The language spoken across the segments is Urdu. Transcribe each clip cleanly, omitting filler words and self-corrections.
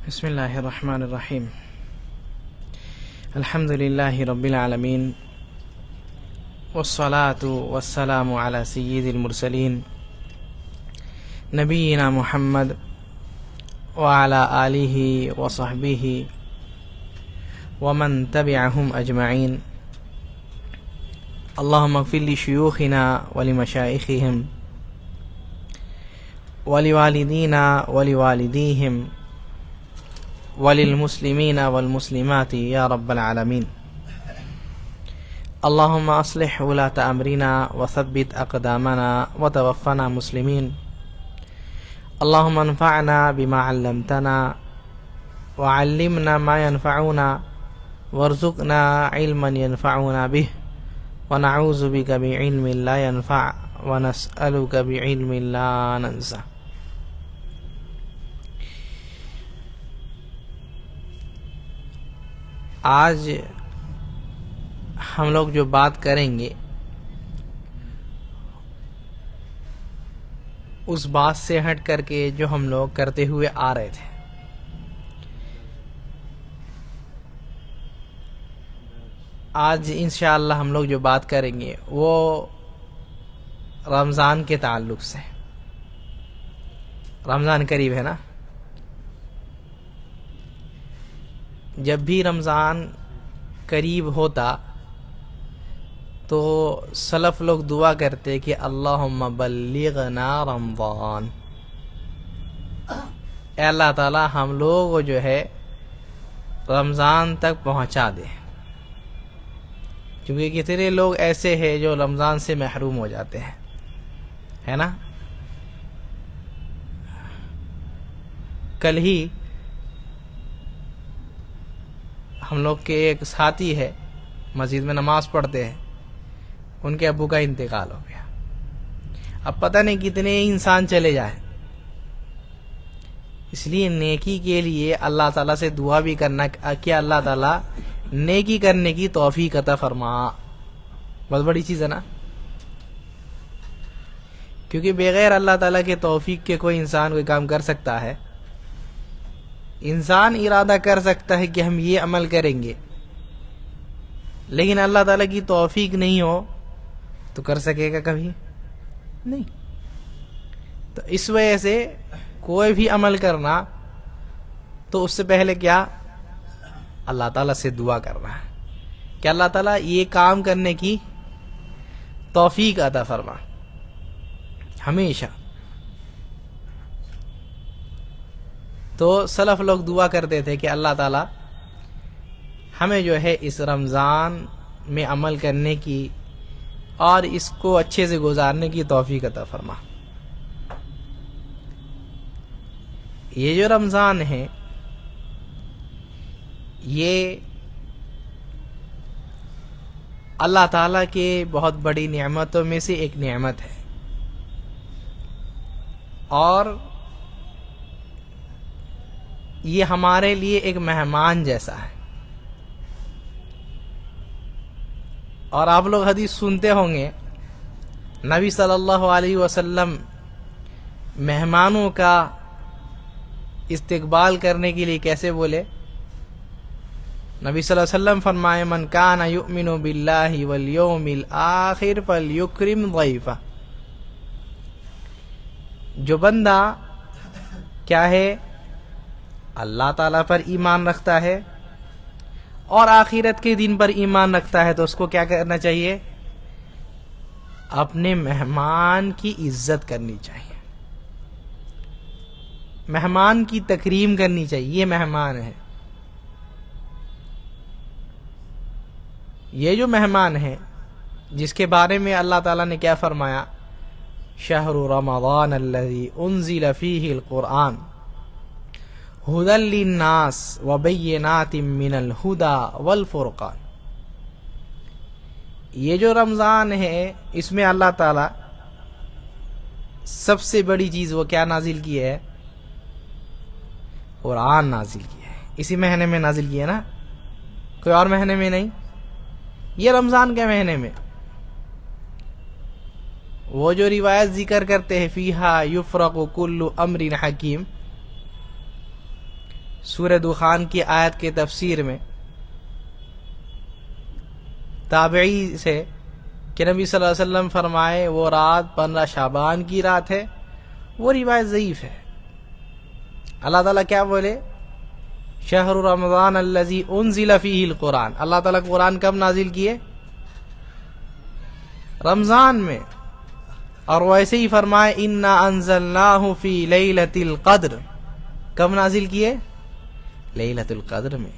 بسم الله الرحمن الرحيم. الحمد لله رب العالمين، والصلاة والسلام على سيد المرسلين نبينا محمد وعلى آله وصحبه ومن تبعهم أجمعين. اللهم اغفر لشيوخنا ولمشايخهم ولوالدينا ولوالديهم وللمسلمين والمسلمات يا رب العالمين. اللهم أصلح ولاة أمرنا وثبت أقدامنا وتوفنا مسلمين. اللهم انفعنا بما علمتنا وعلمنا ما ينفعنا وارزقنا علما ينفعنا به ونعوذ بك بعلم لا ينفع ونسألك بعلم لا ننسى. آج ہم لوگ جو بات کریں گے اس بات سے ہٹ کر کے جو ہم لوگ کرتے ہوئے آ رہے تھے. آج انشاءاللہ ہم لوگ جو بات کریں گے وہ رمضان کے تعلق سے. رمضان قریب ہے نا. جب بھی رمضان قریب ہوتا تو سلف لوگ دعا کرتے کہ اللہم بلغنا رمضان، اے اللہ تعالی ہم لوگ کو جو ہے رمضان تک پہنچا دے. کیونکہ کتنے لوگ ایسے ہیں جو رمضان سے محروم ہو جاتے ہیں، ہے نا. کل ہی ہم لوگ کے ایک ساتھی ہے، مسجد میں نماز پڑھتے ہیں، ان کے ابو کا انتقال ہو گیا. اب پتہ نہیں کتنے انسان چلے جائیں. اس لیے نیکی کے لیے اللہ تعالیٰ سے دعا بھی کرنا کہ اللہ تعالیٰ نیکی کرنے کی توفیق عطا فرما. بہت بڑی چیز ہے نا. کیونکہ بغیر اللہ تعالیٰ کے توفیق کے کوئی انسان کوئی کام کر سکتا ہے؟ انسان ارادہ کر سکتا ہے کہ ہم یہ عمل کریں گے، لیکن اللہ تعالیٰ کی توفیق نہیں ہو تو کر سکے گا کبھی نہیں. تو اس وجہ سے کوئی بھی عمل کرنا تو اس سے پہلے کیا اللہ تعالیٰ سے دعا کرنا ہے کہ اللہ تعالیٰ یہ کام کرنے کی توفیق عطا فرما ہمیشہ. تو سلف لوگ دعا کرتے تھے کہ اللہ تعالیٰ ہمیں جو ہے اس رمضان میں عمل کرنے کی اور اس کو اچھے سے گزارنے کی توفیق عطا فرما. یہ جو رمضان ہے یہ اللہ تعالیٰ کے بہت بڑی نعمتوں میں سے ایک نعمت ہے، اور یہ ہمارے لیے ایک مہمان جیسا ہے. اور آپ لوگ حدیث سنتے ہوں گے، نبی صلی اللہ علیہ وسلم مہمانوں کا استقبال کرنے کے لیے کیسے بولے. نبی صلی اللہ علیہ وسلم فرمائے من کان یؤمن باللہ والیوم الآخر فلیکرم ضیفہ. جو بندہ کیا ہے اللہ تعالیٰ پر ایمان رکھتا ہے اور آخرت کے دن پر ایمان رکھتا ہے تو اس کو کیا کرنا چاہیے؟ اپنے مہمان کی عزت کرنی چاہیے، مہمان کی تکریم کرنی چاہیے. یہ مہمان ہے. یہ جو مہمان ہے جس کے بارے میں اللہ تعالیٰ نے کیا فرمایا؟ شہر رمضان الذی انزل فیہ القرآن ہدی للناس وبینات من الہدی والفرقان. یہ جو رمضان ہے اس میں اللہ تعالی سب سے بڑی چیز وہ کیا نازل کی ہے؟ قرآن نازل کیا ہے. اسی مہینے میں نازل کیا ہے نا، کوئی اور مہینے میں نہیں. یہ رمضان کے مہینے میں وہ جو روایت ذکر کرتے ہیں فیہا یفرق کل امر حکیم، سورہ دخان کی آیت کے تفسیر میں تابعی سے کہ نبی صلی اللہ علیہ وسلم فرمائے وہ رات 15 شعبان کی رات ہے، وہ روایت ضعیف ہے۔ اللہ تعالیٰ کیا بولے؟ شہر رمضان الذی انزل فیہ القرآن، اللہ تعالیٰ قرآن کب نازل کیے؟ رمضان میں۔ اور ویسے ہی فرمائے انا انزلناہ فی لیلۃ القدر، کب نازل کیے؟ لیلۃ القدر میں۔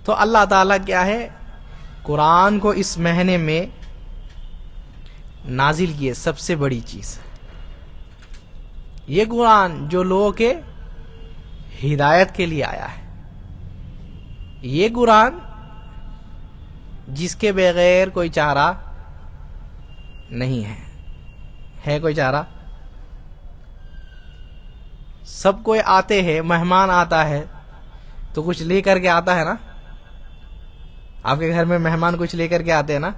تو اللہ تعالیٰ کیا ہے، قرآن کو اس مہینے میں نازل کیے، سب سے بڑی چیز یہ قرآن جو لوگوں کے ہدایت کے لیے آیا ہے، یہ قرآن جس کے بغیر کوئی چارہ نہیں ہے کوئی چارہ؟ سب کوئی آتے ہیں، مہمان آتا ہے تو کچھ لے کر کے آتا ہے نا، آپ کے گھر میں مہمان کچھ لے کر کے آتے ہیں نا،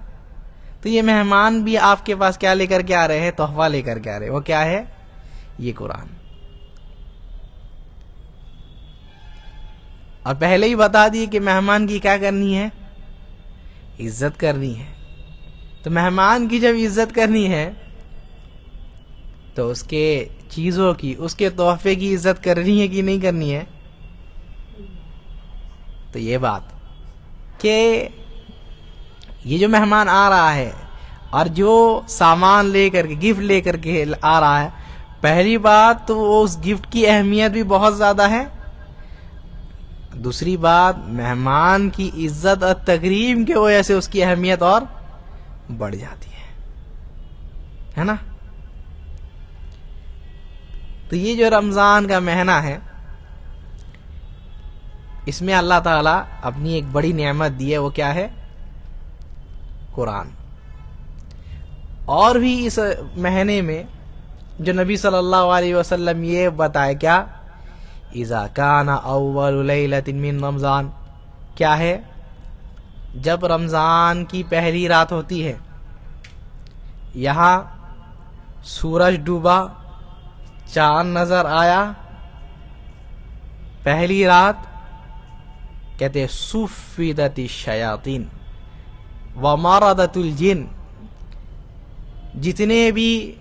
تو یہ مہمان بھی آپ کے پاس کیا لے کر کے آ رہے ہیں؟ تحفہ لے کر کے آ رہے ہیں۔ وہ کیا ہے؟ یہ قرآن۔ اور پہلے ہی بتا دیے کہ مہمان کی کیا کرنی ہے؟ عزت کرنی ہے۔ تو مہمان کی جب عزت کرنی ہے تو اس کے چیزوں کی، اس کے تحفے کی عزت کرنی ہے کہ نہیں کرنی ہے؟ تو یہ بات کہ یہ جو مہمان آ رہا ہے اور جو سامان لے کر کے، گفٹ لے کر کے آ رہا ہے، پہلی بات تو اس گفٹ کی اہمیت بھی بہت زیادہ ہے، دوسری بات مہمان کی عزت اور تکریم کی وجہ سے اس کی اہمیت اور بڑھ جاتی ہے نا۔ تو یہ جو رمضان کا مہینہ ہے، اس میں اللہ تعالیٰ اپنی ایک بڑی نعمت دی ہے، وہ کیا ہے؟ قرآن۔ اور بھی اس مہینے میں جو نبی صلی اللہ علیہ وسلم یہ بتائے، کیا؟ اذا کان اول لیلۃ من رمضان، کیا ہے؟ جب رمضان کی پہلی رات ہوتی ہے، یہاں سورج ڈوبا، چاند نظر آیا، پہلی رات، کہتے صفدت الشیاطین ومردت الجن، جتنے بھی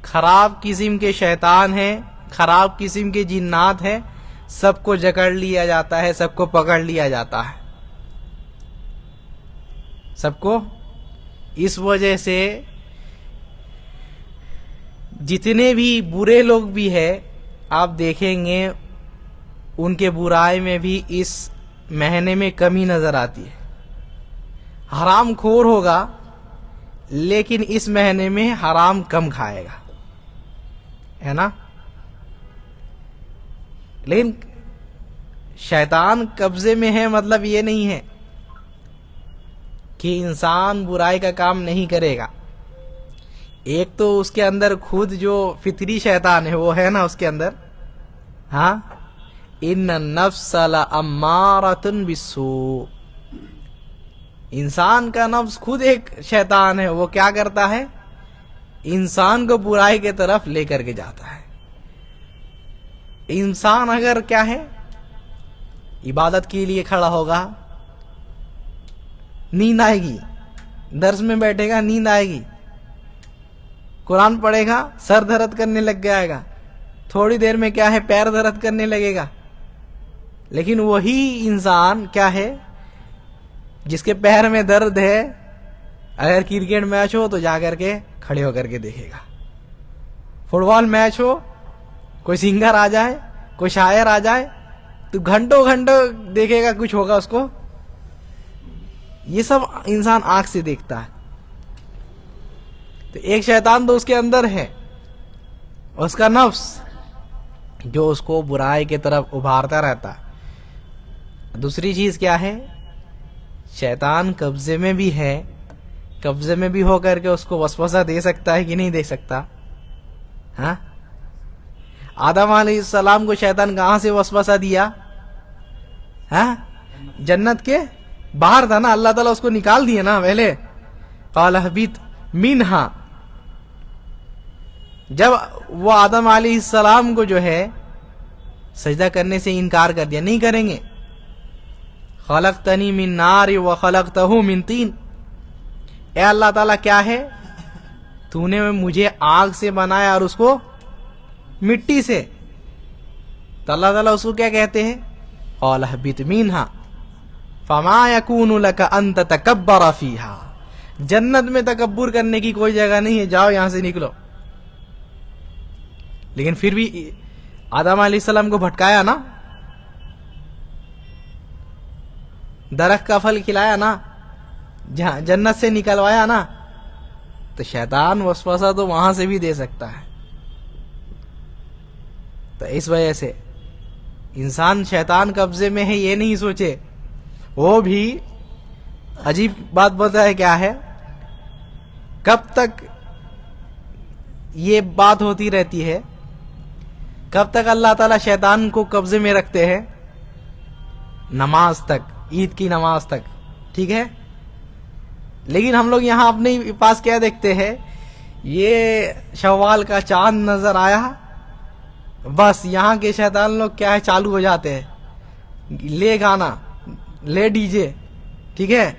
خراب قسم کے شیطان ہیں، خراب قسم کے جنات ہیں، سب کو جکڑ لیا جاتا ہے، سب کو پکڑ لیا جاتا ہے، سب کو۔ اس وجہ سے جتنے بھی برے لوگ بھی ہیں، آپ دیکھیں گے ان کے برائی میں بھی اس مہینے میں کمی نظر آتی ہے۔ حرام خور ہوگا لیکن اس مہینے میں حرام کم کھائے گا، ہے نا۔ لیکن شیطان قبضے میں ہے، مطلب یہ نہیں ہے کہ انسان برائی کا کام نہیں کرے گا۔ ایک تو اس کے اندر خود جو فطری شیطان ہے وہ ہے نا اس کے اندر، ہاں، ان النفس لامارۃ بالسوء، انسان کا نفس خود ایک شیطان ہے، وہ کیا کرتا ہے؟ انسان کو برائی کی طرف لے کر کے جاتا ہے۔ انسان اگر کیا ہے، عبادت کے لیے کھڑا ہوگا، نیند آئے گی، درس میں بیٹھے گا، نیند آئے گی، قرآن پڑھے گا، سر درد کرنے لگ جائے گا، تھوڑی دیر میں کیا ہے، پیر درد کرنے لگے گا۔ لیکن وہی انسان کیا ہے جس کے پیر میں درد ہے، اگر کرکٹ میچ ہو تو جا کر کے کھڑے ہو کر کے دیکھے گا، فٹ بال میچ ہو، کوئی سنگر آ جائے، کوئی شاعر آ جائے تو گھنٹوں گھنٹوں دیکھے گا، کچھ ہوگا اس کو۔ یہ سب انسان آنکھ سے دیکھتا ہے۔ تو ایک شیطان تو اس کے اندر ہے، اس کا نفس جو اس کو برائی کی طرف ابھارتا رہتا ہے۔ دوسری چیز کیا ہے؟ شیطان قبضے میں بھی ہے، قبضے میں بھی ہو کر کے اس کو وسوسہ دے سکتا ہے کہ نہیں دے سکتا؟ ہاں، آدم علیہ السلام کو شیطان کہاں سے وسوسہ دیا؟ ہاں، جنت کے باہر تھا نا، اللہ تعالیٰ اس کو نکال دیا نا پہلے، قال اہبط منہا، جب وہ آدم علیہ السلام کو جو ہے سجدہ کرنے سے انکار کر دیا، نہیں کریں گے، خلقتنی من نار وخلقتہ من طین، اے اللہ تعالیٰ کیا ہے، تو نے مجھے آگ سے بنایا اور اس کو مٹی سے، تو اللہ تعالیٰ اس کو کیا کہتے ہیں، قال اہبط منہا فما یکون لک ان تتکبر فیہا، جنت میں تکبر کرنے کی کوئی جگہ نہیں ہے، جاؤ یہاں سے نکلو۔ لیکن پھر بھی آدم علیہ السلام کو بھٹکایا نا، درخت کا پھل کھلایا نا، جنت سے نکلوایا نا، تو شیطان وسوسہ تو وہاں سے بھی دے سکتا ہے۔ تو اس وجہ سے انسان شیطان قبضے میں ہے یہ نہیں سوچے۔ وہ بھی عجیب بات بتا ہے، کیا ہے، کب تک یہ بات ہوتی رہتی ہے، کب تک اللہ تعالیٰ شیطان کو قبضے میں رکھتے ہیں، نماز تک، عید کی نماز تک، ٹھیک ہے۔ لیکن ہم لوگ یہاں اپنے پاس کیا دیکھتے ہیں، یہ شوال کا چاند نظر آیا، بس یہاں کے شیطان لوگ کیا ہے چالو ہو جاتے ہیں، لے گانا، لے ڈی جے، ٹھیک ہے۔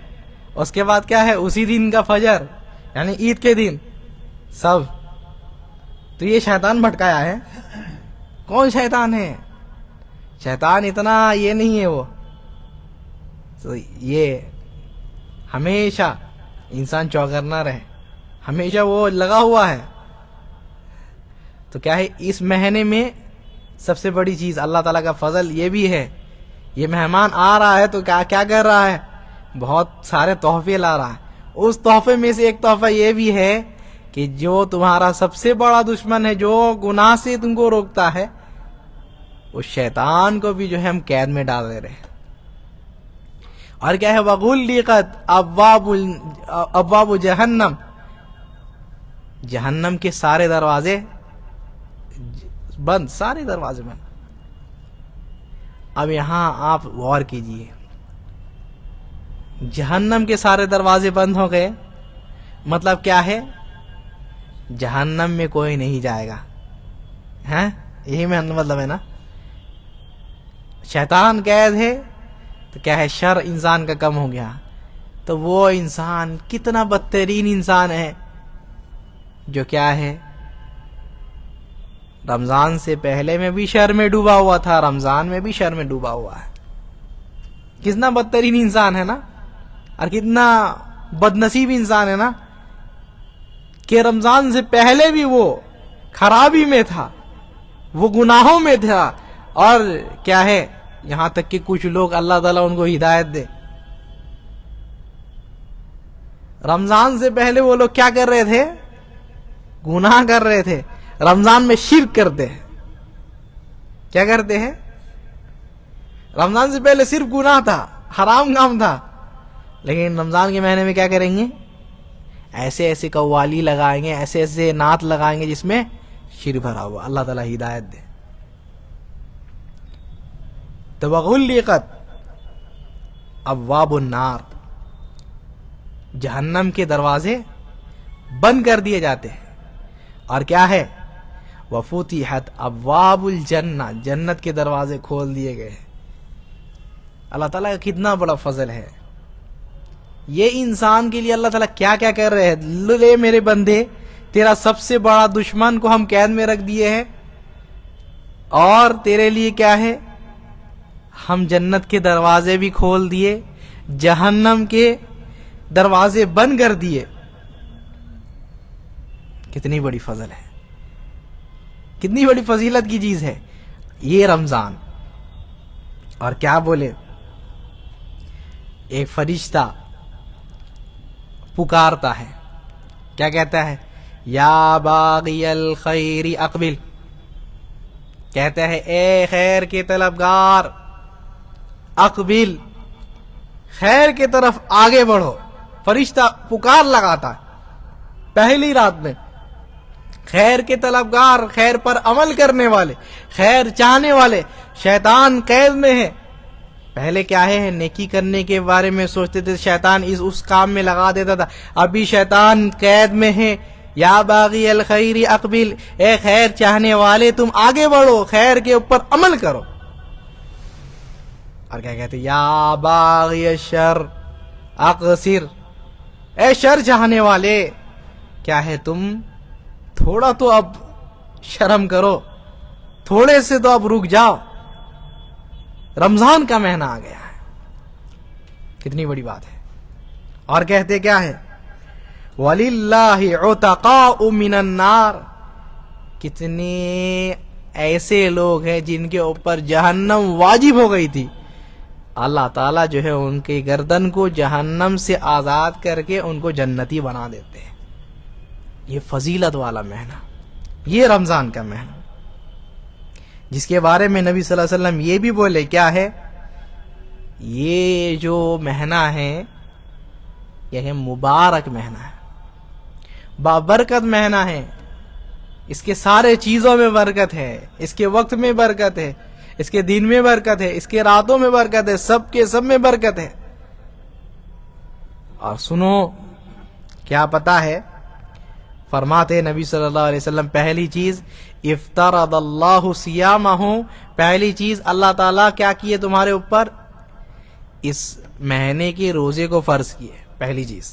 اس کے بعد کیا ہے، اسی دن کا فجر یعنی عید کے دن سب، تو یہ شیطان بھٹکایا ہے۔ کون شیطان ہے؟ شیطان اتنا یہ نہیں ہے، وہ تو یہ ہمیشہ انسان چوکنا رہے، ہمیشہ وہ لگا ہوا ہے۔ تو کیا ہے، اس مہینے میں سب سے بڑی چیز اللہ تعالیٰ کا فضل یہ بھی ہے، یہ مہمان آ رہا ہے تو کیا کر رہا ہے، بہت سارے تحفے لا رہا ہے۔ اس تحفے میں سے ایک تحفہ یہ بھی ہے کہ جو تمہارا سب سے بڑا دشمن ہے، جو گناہ سے تم کو روکتا ہے، اس شیطان کو بھی جو ہے ہم قید میں ڈال دے رہے ہیں۔ اور کیا ہے، وَغُلِّقَتْ ابواب جہنم، جہنم کے سارے دروازے بند، سارے دروازے بند۔ اب یہاں آپ غور کیجئے، جہنم کے سارے دروازے بند ہو گئے، مطلب کیا ہے، جہنم میں کوئی نہیں جائے گا، ہیں، یہی مطلب ہے نا۔ شیطان قید ہے تو کیا ہے، شر انسان کا کم ہو گیا، تو وہ انسان کتنا بدترین انسان ہے جو کیا ہے، رمضان سے پہلے میں بھی شر میں ڈوبا ہوا تھا، رمضان میں بھی شر میں ڈوبا ہوا ہے۔ کتنا بدترین انسان ہے نا، اور کتنا بدنصیب انسان ہے نا کہ رمضان سے پہلے بھی وہ خرابی میں تھا، وہ گناہوں میں تھا، اور کیا ہے، یہاں تک کہ کچھ لوگ اللہ تعالیٰ ان کو ہدایت دے۔ رمضان سے پہلے وہ لوگ کیا کر رہے تھے، گناہ کر رہے تھے، رمضان میں شرک کرتے ہیں، کیا کرتے ہیں، رمضان سے پہلے صرف گناہ تھا، حرام کام تھا، لیکن رمضان کے مہینے میں کیا کریں گے، ایسے ایسے قوالی لگائیں گے، ایسے ایسے نعت لگائیں گے جس میں شرک بھرا ہوا۔ اللہ تعالیٰ ہدایت دے۔ تو وَغُلِّقَتْ ابواب النار، جہنم کے دروازے بند کر دیے جاتے ہیں، اور کیا ہے، وَفُتِحَتْ ابواب الجنہ، جنت کے دروازے کھول دیے گئے۔ اللہ تعالیٰ کا کتنا بڑا فضل ہے، یہ انسان کے لیے اللہ تعالیٰ کیا کیا کر رہے ہیں۔ لے میرے بندے، تیرا سب سے بڑا دشمن کو ہم قید میں رکھ دیے ہیں، اور تیرے لیے کیا ہے، ہم جنت کے دروازے بھی کھول دیے، جہنم کے دروازے بند کر دیے۔ کتنی بڑی فضل ہے، کتنی بڑی فضیلت کی چیز ہے یہ رمضان۔ اور کیا بولے، ایک فرشتہ پکارتا ہے، کیا کہتا ہے، یا باغی الخیر اقبل، کہتا ہے اے خیر کے طلبگار، اقبل، خیر کی طرف آگے بڑھو۔ فرشتہ پکار لگاتا ہے پہلی رات میں، خیر کے طلبگار، خیر پر عمل کرنے والے، خیر چاہنے والے، شیطان قید میں ہے۔ پہلے کیا ہے، نیکی کرنے کے بارے میں سوچتے تھے، شیطان اس کام میں لگا دیتا تھا، ابھی شیطان قید میں ہے، یا باغی الخیر اقبل، اے خیر چاہنے والے تم آگے بڑھو، خیر کے اوپر عمل کرو. اور کیا کہتے یا باغی الشر اقصر، اے شر چاہنے والے کیا ہے تم تھوڑا تو اب شرم کرو، تھوڑے سے تو اب رک جاؤ. رمضان کا مہینہ آ گیا ہے، کتنی بڑی بات ہے. اور کہتے کیا ہے وَلِلَّهِ عُتَقَاءُ مِنَ النَّارِ، کتنے ایسے لوگ ہیں جن کے اوپر جہنم واجب ہو گئی تھی، اللہ تعالیٰ جو ہے ان کی گردن کو جہنم سے آزاد کر کے ان کو جنتی بنا دیتے ہیں. یہ فضیلت والا مہینہ، یہ رمضان کا مہینہ جس کے بارے میں نبی صلی اللہ علیہ وسلم یہ بھی بولے کیا ہے، یہ جو مہینہ ہے یہ ہے مبارک مہینہ ہے، بابرکت مہینہ ہے. اس کے سارے چیزوں میں برکت ہے، اس کے وقت میں برکت ہے، اس کے دن میں برکت ہے، اس کے راتوں میں برکت ہے، سب کے سب میں برکت ہے. اور سنو کیا پتا ہے، فرماتے نبی صلی اللہ علیہ وسلم پہلی چیز افترض اللہ صیامہ، پہلی چیز اللہ تعالیٰ کیا کیے تمہارے اوپر، اس مہینے کے روزے کو فرض کیے، پہلی چیز.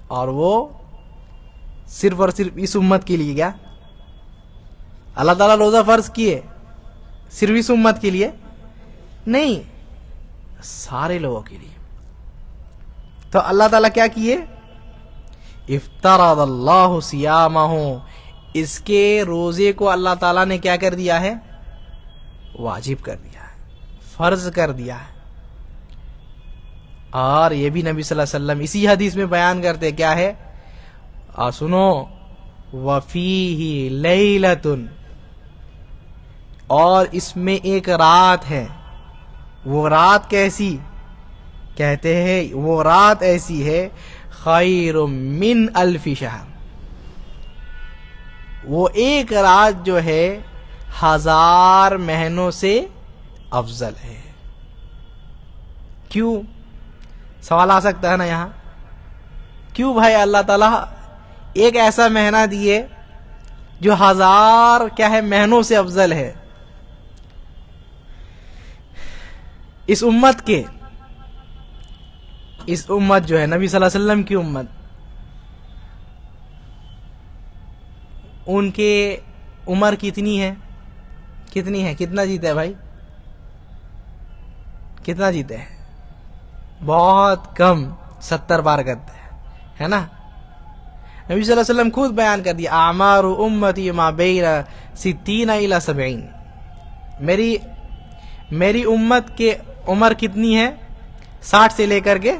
اور وہ صرف اور صرف اس امت کے لیے، کیا اللہ تعالیٰ روزہ فرض کیے صرف اس امت کے لیے نہیں، سارے لوگوں کے لیے. تو اللہ تعالیٰ کیا کیے، افترض اللہ صیامہ، اس کے روزے کو اللہ تعالیٰ نے کیا کر دیا ہے، واجب کر دیا ہے، فرض کر دیا ہے. اور یہ بھی نبی صلی اللہ علیہ وسلم اسی حدیث میں بیان کرتے کیا ہے، اور سنو وَفِيهِ لَيْلَةٌ، اور اس میں ایک رات ہے. وہ رات کیسی، کہتے ہیں وہ رات ایسی ہے خیر من الف شہر، وہ ایک رات جو ہے 1000 مہینوں سے افضل ہے. کیوں، سوال آ سکتا ہے نا یہاں، کیوں بھائی اللہ تعالیٰ ایک ایسا مہینہ دیے جو 1000 کیا ہے مہینوں سے افضل ہے. اس امت کے، اس امت جو ہے نبی صلی اللہ علیہ وسلم کی امت، ان کے عمر کتنی ہے، کتنی ہے، کتنا جیتے ہے بھائی، کتنا جیتے ہیں، بہت کم، 70 بار کرتے ہے نا. نبی صلی اللہ علیہ وسلم خود بیان کر دیا اعمار امتی ما بین 60 الی 70، میری امت کے عمر کتنی ہے، 60 سے لے کر کے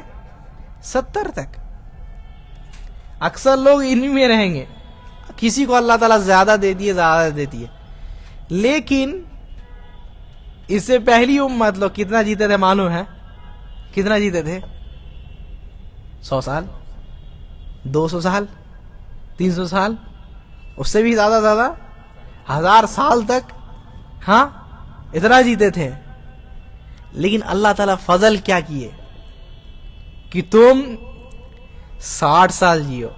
70 تک. اکثر لوگ انہی میں رہیں گے، کسی کو اللہ تعالیٰ زیادہ دیتی ہے، زیادہ دیتی ہے. لیکن اس سے پہلی امت لوگ کتنا جیتے تھے معلوم ہے، کتنا جیتے تھے، 100 سال، 200 سال، 300 سال، اس سے بھی زیادہ 1000 سال تک، ہاں اتنا جیتے تھے. لیکن اللہ تعالیٰ فضل کیا کیے کہ تم 60 سال جیو،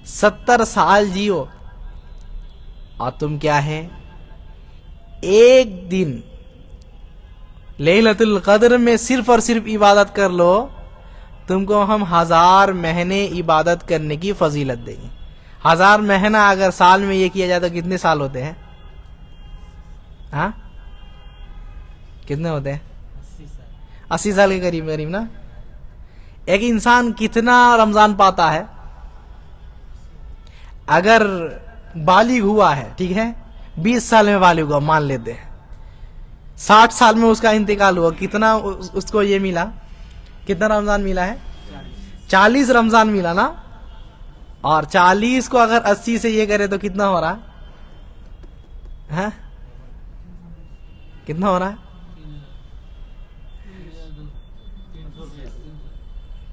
70 سال جیو، اور تم کیا ہے ایک دن لیلۃ القدر میں صرف اور صرف عبادت کر لو، تم کو ہم 1000 مہینے عبادت کرنے کی فضیلت دیں گے. 1000 مہینہ اگر سال میں یہ کیا جائے تو کتنے سال ہوتے ہیں، ہاں کتنے ہوتے ہیں، 80 سال کے قریب قریب نا. ایک انسان کتنا رمضان پاتا ہے، اگر بالغ ہوا ہے، ٹھیک ہے 20 سال میں بالغ ہوا مان لیتے ہیں، 60 سال میں اس کا انتقال ہوا، کتنا اس کو یہ ملا، کتنا رمضان ملا ہے، 40 رمضان ملا نا. اور 40 کو اگر 80 سے یہ کرے تو کتنا ہو رہا ہے، کتنا ہو رہا ہے،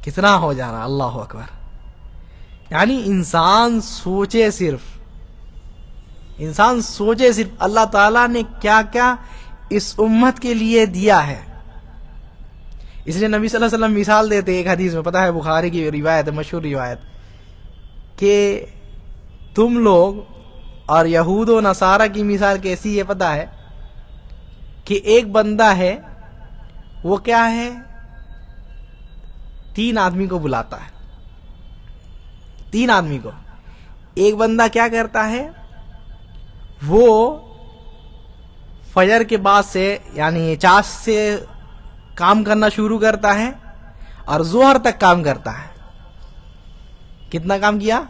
کتنا ہو جا رہا، اللہ اکبر. یعنی انسان سوچے صرف اللہ تعالیٰ نے کیا کیا اس امت کے لیے دیا ہے، اس لیے نبی صلی اللہ علیہ وسلم مثال دیتے ایک حدیث میں، پتہ ہے بخاری کی روایت ہے، مشہور روایت، کہ تم لوگ اور یہود و نصارہ کی مثال کیسی ہے پتہ ہے، کہ ایک بندہ ہے وہ کیا ہے 3 آدمی کو بلاتا ہے، 3 آدمی کو. ایک بندہ کیا کرتا ہے، وہ فجر کے بعد سے یعنی چاش سے کام کرنا شروع کرتا ہے اور ظہر تک کام کرتا ہے. کتنا کام کیا؟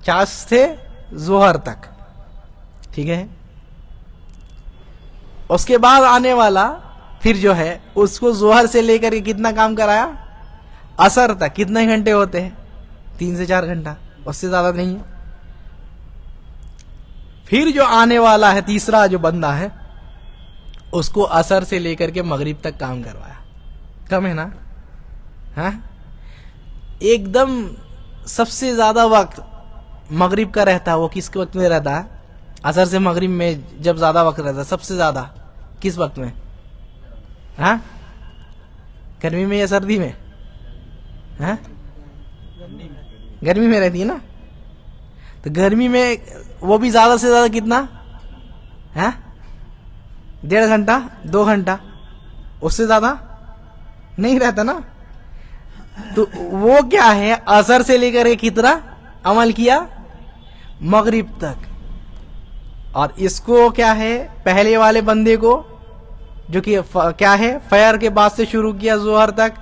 چاش سے ظہر تک، ٹھیک ہے. اس کے بعد آنے والا پھر جو ہے اس کو ظہر سے لے کر کے کتنا کام کرایا؟ عصر تک. کتنے گھنٹے ہوتے ہیں؟ 3 سے 4 گھنٹہ، اس سے زیادہ نہیں ہے. پھر جو آنے والا ہے تیسرا جو بندہ ہے، اس کو عصر سے لے کر کے مغرب تک کام کروایا. کم ہے نا؟ ہاں، ایک دم سب سے زیادہ وقت مغرب کا رہتا ہے. وہ کس وقت میں رہتا ہے؟ عصر سے مغرب میں جب زیادہ وقت رہتا ہے، سب سے زیادہ کس وقت میں؟ ہاں، گرمی میں یا سردی میں؟ ہاں، گرمی میں رہتی ہے نا. تو گرمی میں وہ بھی زیادہ سے زیادہ کتنا؟ ہاں، 1.5 گھنٹہ 2 گھنٹہ، اس سے زیادہ نہیں رہتا نا. تو وہ کیا ہے، عصر سے لے کر کے کتنا عمل کیا؟ مغرب تک. اور اس کو کیا ہے، پہلے والے بندے کو جو کہ کیا ہے فجر کے بعد سے شروع کیا ظہر تک،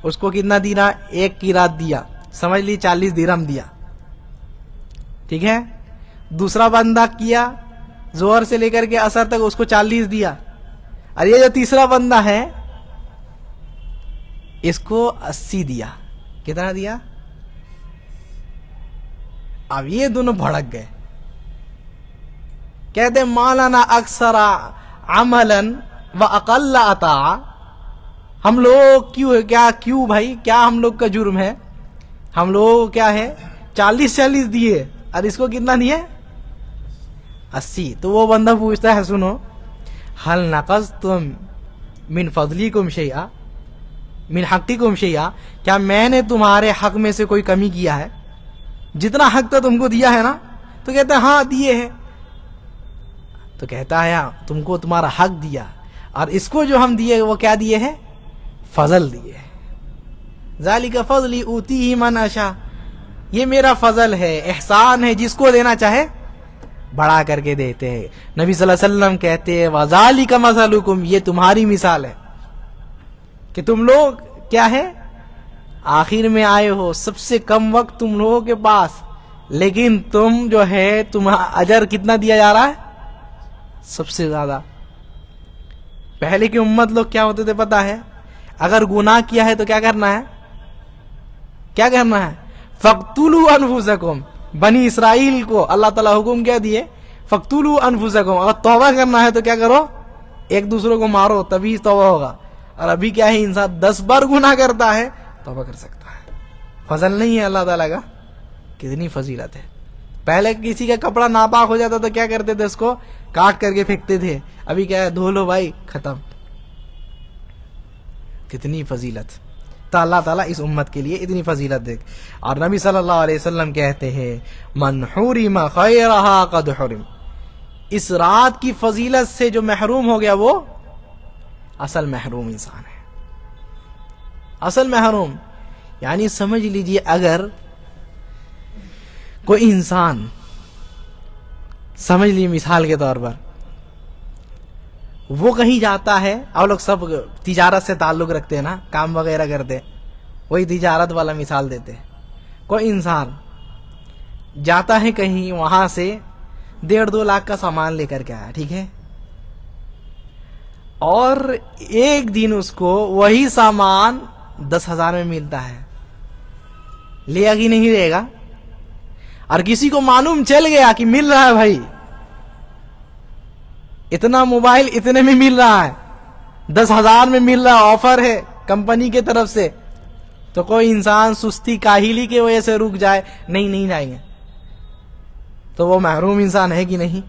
اس کو کتنا دینا؟ 1 قیراط دیا، سمجھ لی 40 درہم دیا، ٹھیک ہے. دوسرا بندہ کیا ظہر سے لے کر کے عصر تک، اس کو 40 دیا. اور یہ جو تیسرا بندہ ہے اس کو 80 دیا. کتنا دیا؟ اب یہ دونوں بھڑک گئے، کہتے مالانا اکثر عملا و اقل عطا. ہم لوگ کیوں بھائی، کیا ہم لوگ کا جرم ہے؟ ہم لوگ کیا ہے 40 دیے اور اس کو کتنا دیے؟ 80. تو وہ بندہ پوچھتا ہے سنو، حل نقصتم من فضلکم شیئا من حقکم شیئا، کیا میں نے تمہارے حق میں سے کوئی کمی کیا ہے؟ جتنا حق تھا تم کو دیا ہے نا؟ تو کہتا ہے ہاں دیے ہیں. تو کہتا ہے تم کو تمہارا حق دیا، اور اس کو جو ہم دیے وہ کیا دیے ہیں؟ فضل دیے. ذالک فضلی اوتیہ من اشاء، یہ میرا فضل ہے، احسان ہے، جس کو دینا چاہے بڑھا کر کے دیتے ہیں. نبی صلی اللہ علیہ وسلم کہتے ہیں وذالک مثلکم، یہ تمہاری مثال ہے کہ تم لوگ کیا ہے آخر میں آئے ہو، سب سے کم وقت تم لوگوں کے پاس، لیکن تم جو ہے تمہارا اجر کتنا دیا جا رہا ہے؟ سب سے زیادہ. پہلے کی امت لوگ کیا ہوتے تھے پتا ہے؟ اگر گناہ کیا ہے تو کیا کرنا ہے؟ کیا کرنا ہے؟ فَاقْتُلُوا أَنفُسَكُمْ. بنی اسرائیل کو اللہ تعالیٰ حکم کیا دیے؟ فَاقْتُلُوا أَنفُسَكُمْ. اگر توبہ کرنا ہے تو کیا کرو؟ ایک دوسرے کو مارو، تبھی توبہ ہوگا. اور ابھی کیا ہے، انسان 10 بار گناہ کرتا ہے توبہ کر سکتا ہے. فضل نہیں ہے اللہ تعالیٰ کا؟ کتنی فضیلت ہے. پہلے کسی کا کپڑا ناپاک ہو جاتا تو کیا کرتے تھے؟ اس کو کاٹ کر کے پھینکتے تھے. ابھی کیا ہے، دھو لو بھائی، ختم. کتنی فضیلت. تو اللہ تعالیٰ اس امت کے لیے اتنی فضیلت دے. اور نبی صلی اللہ علیہ وسلم کہتے ہیں من حرم خیرہا قد حرم. اس رات کی فضیلت سے جو محروم ہو گیا وہ اصل محروم انسان ہے. اصل محروم یعنی سمجھ لیجئے، اگر کوئی انسان سمجھ لیے مثال کے طور پر وہ کہیں جاتا ہے، اور لوگ سب تجارت سے تعلق رکھتے ہیں نا، کام وغیرہ کرتے، وہی تجارت والا مثال دیتے. کوئی انسان جاتا ہے کہیں، وہاں سے 1.5-2 لاکھ کا سامان لے کر کے آیا، ٹھیک ہے، اور ایک دن اس کو وہی سامان 10,000 میں ملتا ہے. لے گا کہ نہیں لے گا؟ اور کسی کو معلوم چل گیا کہ مل رہا ہے بھائی، اتنا موبائل اتنے میں مل رہا ہے، 10,000 میں مل رہا ہے، آفر ہے کمپنی کی طرف سے، تو کوئی انسان سستی کاہلی کی وجہ سے رک جائے، نہیں جائیں گے، تو وہ محروم انسان ہے کہ نہیں؟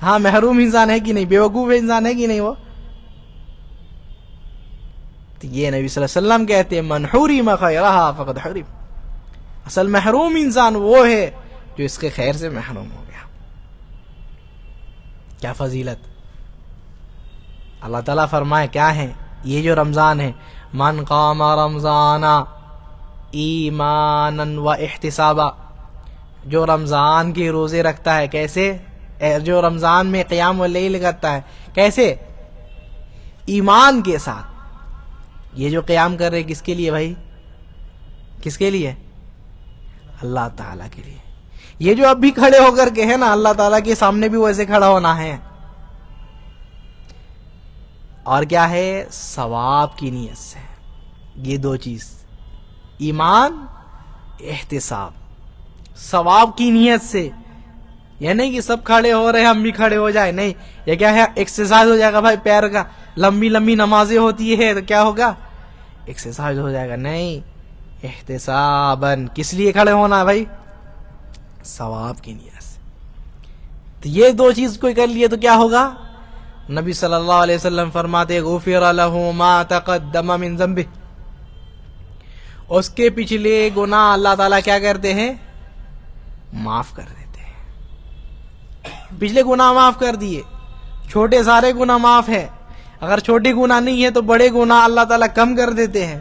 ہاں محروم انسان ہے کہ نہیں؟ بیوقوف انسان ہے کہ نہیں؟ وہ تو یہ نبی صلی اللہ علیہ وسلم کہتے ہیں من حرم خیرہا فقد حرم، اصل محروم انسان وہ ہے جو اس کے خیر سے محروم ہو گیا۔ کیا فضیلت! اللہ تعالیٰ فرمائے کیا ہے یہ جو رمضان ہے، من قام رمضان ایمانا و احتسابا، جو رمضان کے روزے رکھتا ہے، کیسے؟ جو رمضان میں قیام اللیل کرتا ہے، کیسے؟ ایمان کے ساتھ۔ یہ جو قیام کر رہے کس کے لیے بھائی؟ کس کے لیے؟ اللہ تعالیٰ کے لیے۔ یہ جو اب بھی کھڑے ہو کر کے ہے نا، اللہ تعالیٰ کے سامنے بھی ویسے کھڑا ہونا ہے۔ اور کیا ہے؟ ثواب کی نیت سے۔ یہ دو چیز، ایمان، احتساب، ثواب کی نیت سے۔ یہ نہیں کہ سب کھڑے ہو رہے ہیں ہم بھی کھڑے ہو جائیں، نہیں، یہ کیا ہے؟ ایکسرسائز ہو جائے گا بھائی پیر کا، لمبی لمبی نمازیں ہوتی ہے تو کیا ہوگا؟ ایکسرسائز ہو جائے گا، نہیں، احتساباً۔ کس لیے کھڑے ہونا ہے بھائی؟ ثواب کی نیت سے۔ تو یہ دو چیز کوئی کر لیے تو کیا ہوگا؟ نبی صلی اللہ علیہ وسلم فرماتے غفر لہ ما تقدم من ذنبہ، اس کے پچھلے گناہ اللہ تعالیٰ کیا کرتے ہیں؟ معاف کر دیتے ہیں۔ پچھلے گناہ معاف کر دیے، چھوٹے سارے گناہ معاف ہے، اگر چھوٹے گناہ نہیں ہے تو بڑے گناہ اللہ تعالیٰ کم کر دیتے ہیں۔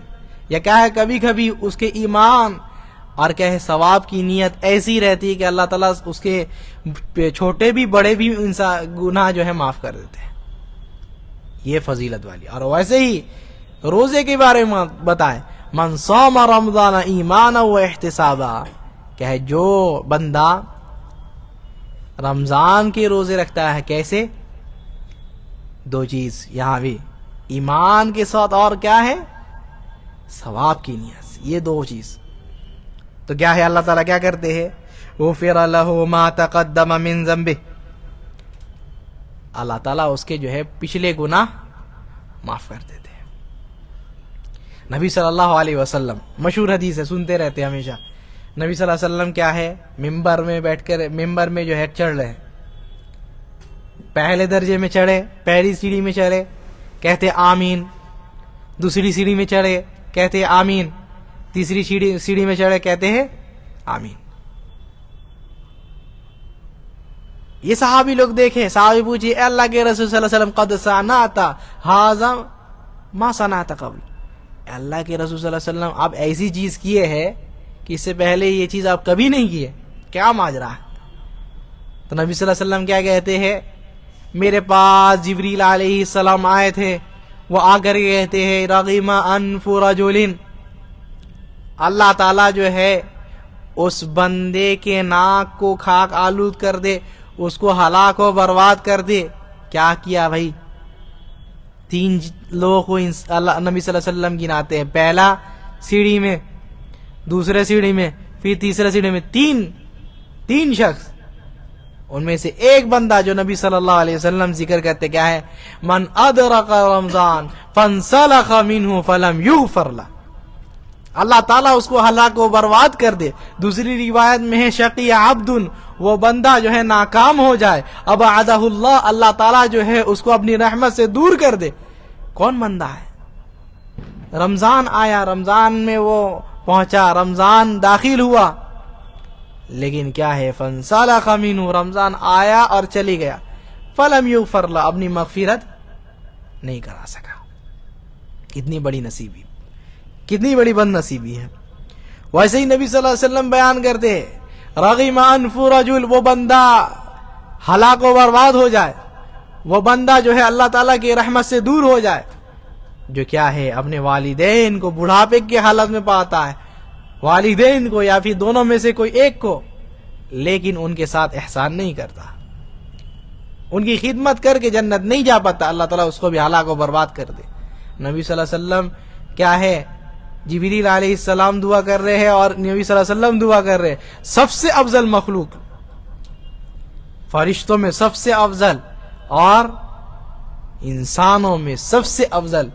یا کیا ہے؟ کبھی کبھی اس کے ایمان اور کیا ہے ثواب کی نیت ایسی رہتی ہے کہ اللہ تعالیٰ اس کے چھوٹے بھی بڑے بھی گناہ جو ہے معاف کر دیتے ہیں۔ یہ فضیلت والی۔ اور ویسے ہی روزے کے بارے میں بتائے من صام رمضان ایمانا و احتسابا، کہ ہے جو بندہ رمضان کے روزے رکھتا ہے، کیسے؟ دو چیز یہاں بھی، ایمان کے ساتھ اور کیا ہے؟ ثواب کی نیت سے۔ یہ دو چیز تو کیا ہے؟ اللہ تعالیٰ کیا کرتے ہیں؟ غفر لہ ما تقدم من ذنبہ، اللہ تعالیٰ اس کے جو ہے پچھلے گناہ معاف کر دیتے ہیں۔ نبی صلی اللہ علیہ وسلم، مشہور حدیث ہے، سنتے رہتے ہیں ہمیشہ، نبی صلی اللہ علیہ وسلم کیا ہے؟ ممبر میں بیٹھ کر، ممبر میں جو ہے چڑھ رہے ہیں، پہلے درجے میں چڑھے، پہلی سیڑھی میں چڑھے، کہتے آمین، دوسری سیڑھی میں چڑھے، کہتے آمین، تیسری سیڑھی میں چڑھے، کہتے ہیں آمین۔ یہ صحابی لوگ دیکھیں، صحابی پوچھئے اے اللہ کے رسول صلی اللہ علیہ وسلم قد صنعت ھذا ما صنعت قبل، اے اللہ کے رسول صلی اللہ علیہ وسلم آپ ایسی چیز کیے ہیں کہ اس سے پہلے یہ چیز آپ کبھی نہیں کیے، کیا ماجرا ہے؟ تو نبی صلی اللہ علیہ وسلم کیا کہتے ہیں؟ میرے پاس جبریل علیہ السلام آئے تھے، وہ آ کر کہتے ہیں رغم انف رجل، اللہ تعالیٰ جو ہے اس بندے کے ناک کو خاک آلود کر دے، اس کو ہلاک و برباد کر دے۔ کیا کیا بھائی؟ تین لوگوں کو نبی صلی اللہ علیہ وسلم گناتے ہیں، پہلا سیڑھی میں، دوسرے سیڑھی میں، پھر تیسرے سیڑھی میں، تین شخص، ان میں سے ایک بندہ جو نبی صلی اللہ علیہ وسلم ذکر کرتے کیا ہے؟ من ادرک رمضان فانسلخ منہ فلم یغفر لہ، اللہ تعالیٰ اس کو ہلاک و برباد کر دے۔ دوسری روایت میں ہے شقی عبد، وہ بندہ جو ہے ناکام ہو جائے، ابعدہ اللہ، اللہ تعالیٰ جو ہے اس کو اپنی رحمت سے دور کر دے۔ کون بندہ ہے؟ رمضان آیا، رمضان میں وہ پہنچا، رمضان داخل ہوا، لیکن کیا ہے؟ فانسلخ منہ، رمضان آیا اور چلی گیا، فلم یغفر لہ، اپنی مغفرت نہیں کرا سکا۔ کتنی بڑی نصیبی، کتنی بڑی بد نصیبی ہے۔ ویسے ہی نبی صلی اللہ علیہ وسلم بیان کرتے ہیں رغم انف رجل، وہ بندہ ہلاک و برباد ہو جائے، وہ بندہ جو ہے اللہ تعالیٰ کی رحمت سے دور ہو جائے، جو کیا ہے؟ اپنے والدین کو بڑھاپے کی حالت میں پاتا ہے، والدین کو یا پھر دونوں میں سے کوئی ایک کو، لیکن ان کے ساتھ احسان نہیں کرتا، ان کی خدمت کر کے جنت نہیں جا پاتا، اللہ تعالیٰ اس کو بھی ہلاک و برباد کر دے۔ نبی صلی اللہ علیہ وسلم کیا ہے؟ جبریل علیہ السلام دعا کر رہے ہیں اور نبی صلی اللہ علیہ وسلم دعا کر رہے ہیں، سب سے افضل مخلوق، فرشتوں میں سب سے افضل اور انسانوں میں سب سے افضل،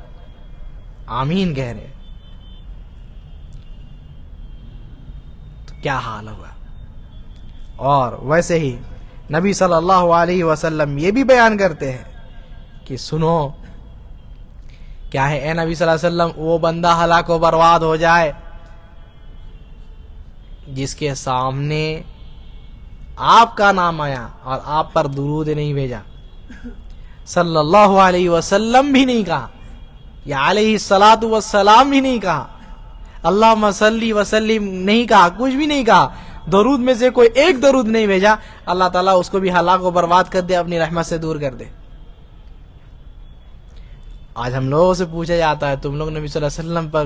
آمین کہہ رہے ہیں، تو کیا حال ہوگا؟ اور ویسے ہی نبی صلی اللہ علیہ وسلم یہ بھی بیان کرتے ہیں کہ سنو، کیا ہے اے نبی صلی اللہ علیہ وسلم، وہ بندہ ہلاک و برباد ہو جائے جس کے سامنے آپ کا نام آیا اور آپ پر درود نہیں بھیجا، صلی اللہ علیہ وسلم بھی نہیں کہا، یا علیہ الصلاۃ والسلام بھی نہیں کہا، اللہم صلی وسلم نہیں کہا، کچھ بھی نہیں کہا، درود میں سے کوئی ایک درود نہیں بھیجا، اللہ تعالیٰ اس کو بھی ہلاک و برباد کر دے، اپنی رحمت سے دور کر دے۔ آج ہم لوگوں سے پوچھا جاتا ہے تم لوگ نبی صلی اللہ علیہ وسلم پر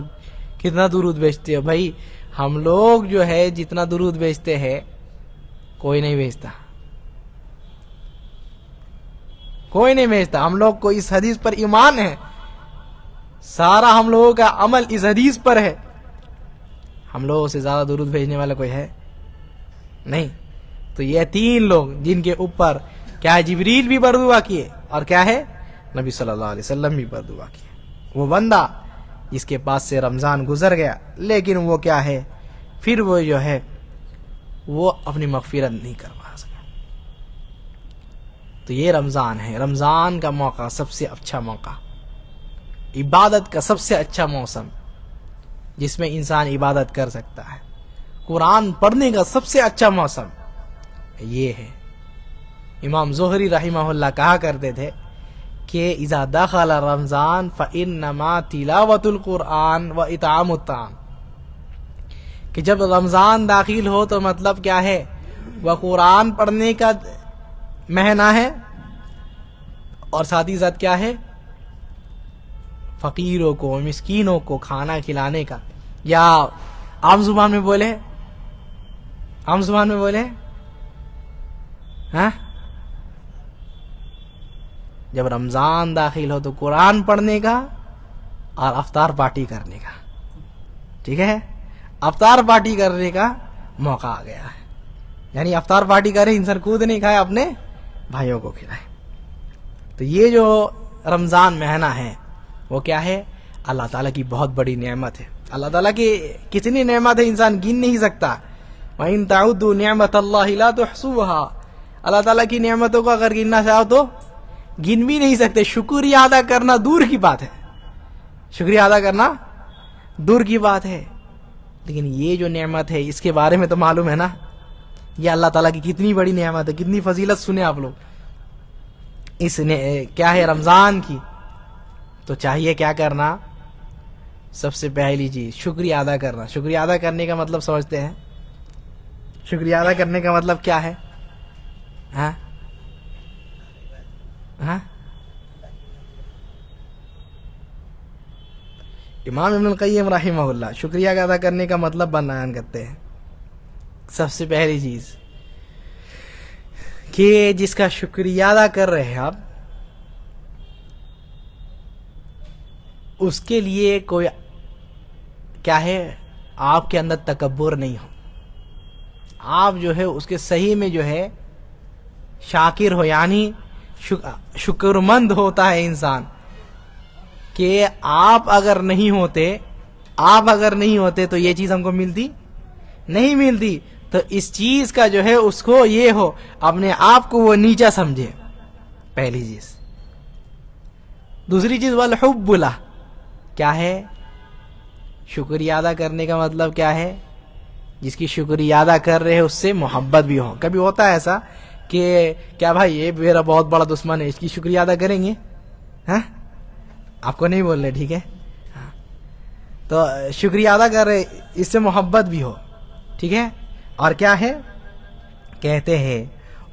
کتنا درود بھیجتے ہو؟ بھائی ہم لوگ جو ہے جتنا درود بھیجتے ہیں کوئی نہیں بھیجتا، کوئی نہیں بھیجتا۔ ہم لوگ کو اس حدیث پر ایمان ہے، سارا ہم لوگوں کا عمل اس حدیث پر ہے، ہم لوگوں سے زیادہ درود بھیجنے والا کوئی ہے نہیں۔ تو یہ تین لوگ جن کے اوپر کیا ہے جبریل بھی بردعا کیے اور کیا ہے نبی صلی اللہ علیہ وسلم بھی بردعا کیے، وہ بندہ جس کے پاس سے رمضان گزر گیا لیکن وہ کیا ہے پھر وہ جو ہے وہ اپنی مغفرت نہیں کروا سکا۔ تو یہ رمضان ہے، رمضان کا موقع سب سے اچھا موقع، عبادت کا سب سے اچھا موسم جس میں انسان عبادت کر سکتا ہے، قرآن پڑھنے کا سب سے اچھا موسم یہ ہے۔ امام زہری رحمہ اللہ کہا کرتے تھے کہ اذا دخل رمضان فانما تلاوت القرآن و اطعام الطعام، کہ جب رمضان داخل ہو تو مطلب کیا ہے وہ قرآن پڑھنے کا مہینہ ہے اور ساتھ ہی ساتھ کیا ہے فقیروں کو مسکینوں کو کھانا کھلانے کا، یا عام زبان میں بولے، عام زبان میں بولے ہاں جب رمضان داخل ہو تو قرآن پڑھنے کا اور افطار پارٹی کرنے کا، ٹھیک ہے، افطار پارٹی کرنے کا موقع آ گیا ہے، یعنی افطار پارٹی کرے انسان خود نہیں کھائے اپنے بھائیوں کو کھلائے۔ تو یہ جو رمضان مہینہ ہے وہ کیا ہے اللہ تعالیٰ کی بہت بڑی نعمت ہے، اللہ تعالیٰ کی کتنی نعمت ہے انسان گن نہیں سکتا، وَإِن تَعُدُّوا نِعْمَةَ اللَّهِ لَا تُحْصُوهَا، اللہ تعالیٰ کی نعمتوں کو اگر گننا چاہو تو گن بھی نہیں سکتے، شکریہ ادا کرنا دور کی بات ہے، شکریہ ادا کرنا دور کی بات ہے۔ لیکن یہ جو نعمت ہے اس کے بارے میں تو معلوم ہے نا، یہ اللہ تعالیٰ کی کتنی بڑی نعمت ہے، کتنی فضیلت سنے آپ لوگ اس نے کیا ہے رمضان کی۔ تو چاہیے کیا کرنا، سب سے پہلی چیز شکریہ ادا کرنا۔ شکریہ ادا کرنے کا مطلب سمجھتے ہیں؟ شکریہ ادا کرنے کا مطلب کیا ہے؟ ہاں ہاں امام ابن القیم رحمہ اللہ شکریہ ادا کرنے کا مطلب بیان کرتے ہیں، سب سے پہلی چیز کہ جس کا شکریہ ادا کر رہے ہیں آپ اس کے لیے کوئی کیا ہے آپ کے اندر تکبر نہیں ہو، آپ جو ہے اس کے صحیح میں جو ہے شاکر ہو، یعنی شکرمند ہوتا ہے انسان کہ آپ اگر نہیں ہوتے تو یہ چیز ہم کو ملتی نہیں ملتی۔ تو اس چیز کا جو ہے اس کو یہ ہو اپنے آپ کو وہ نیچا سمجھے، پہلی چیز۔ دوسری چیز والحب لہ، کیا ہے شکریہ ادا کرنے کا مطلب کیا ہے جس کی شکریہ ادا کر رہے ہیں اس سے محبت بھی ہو۔ کبھی ہوتا ہے ایسا کہ کیا بھائی یہ میرا بہت بڑا دشمن ہے، اس کی شکریہ ادا کریں گے؟ ہاں آپ کو نہیں بول رہے، ٹھیک ہے، تو شکریہ ادا کر رہے اس سے محبت بھی ہو، ٹھیک ہے۔ اور کیا ہے کہتے ہیں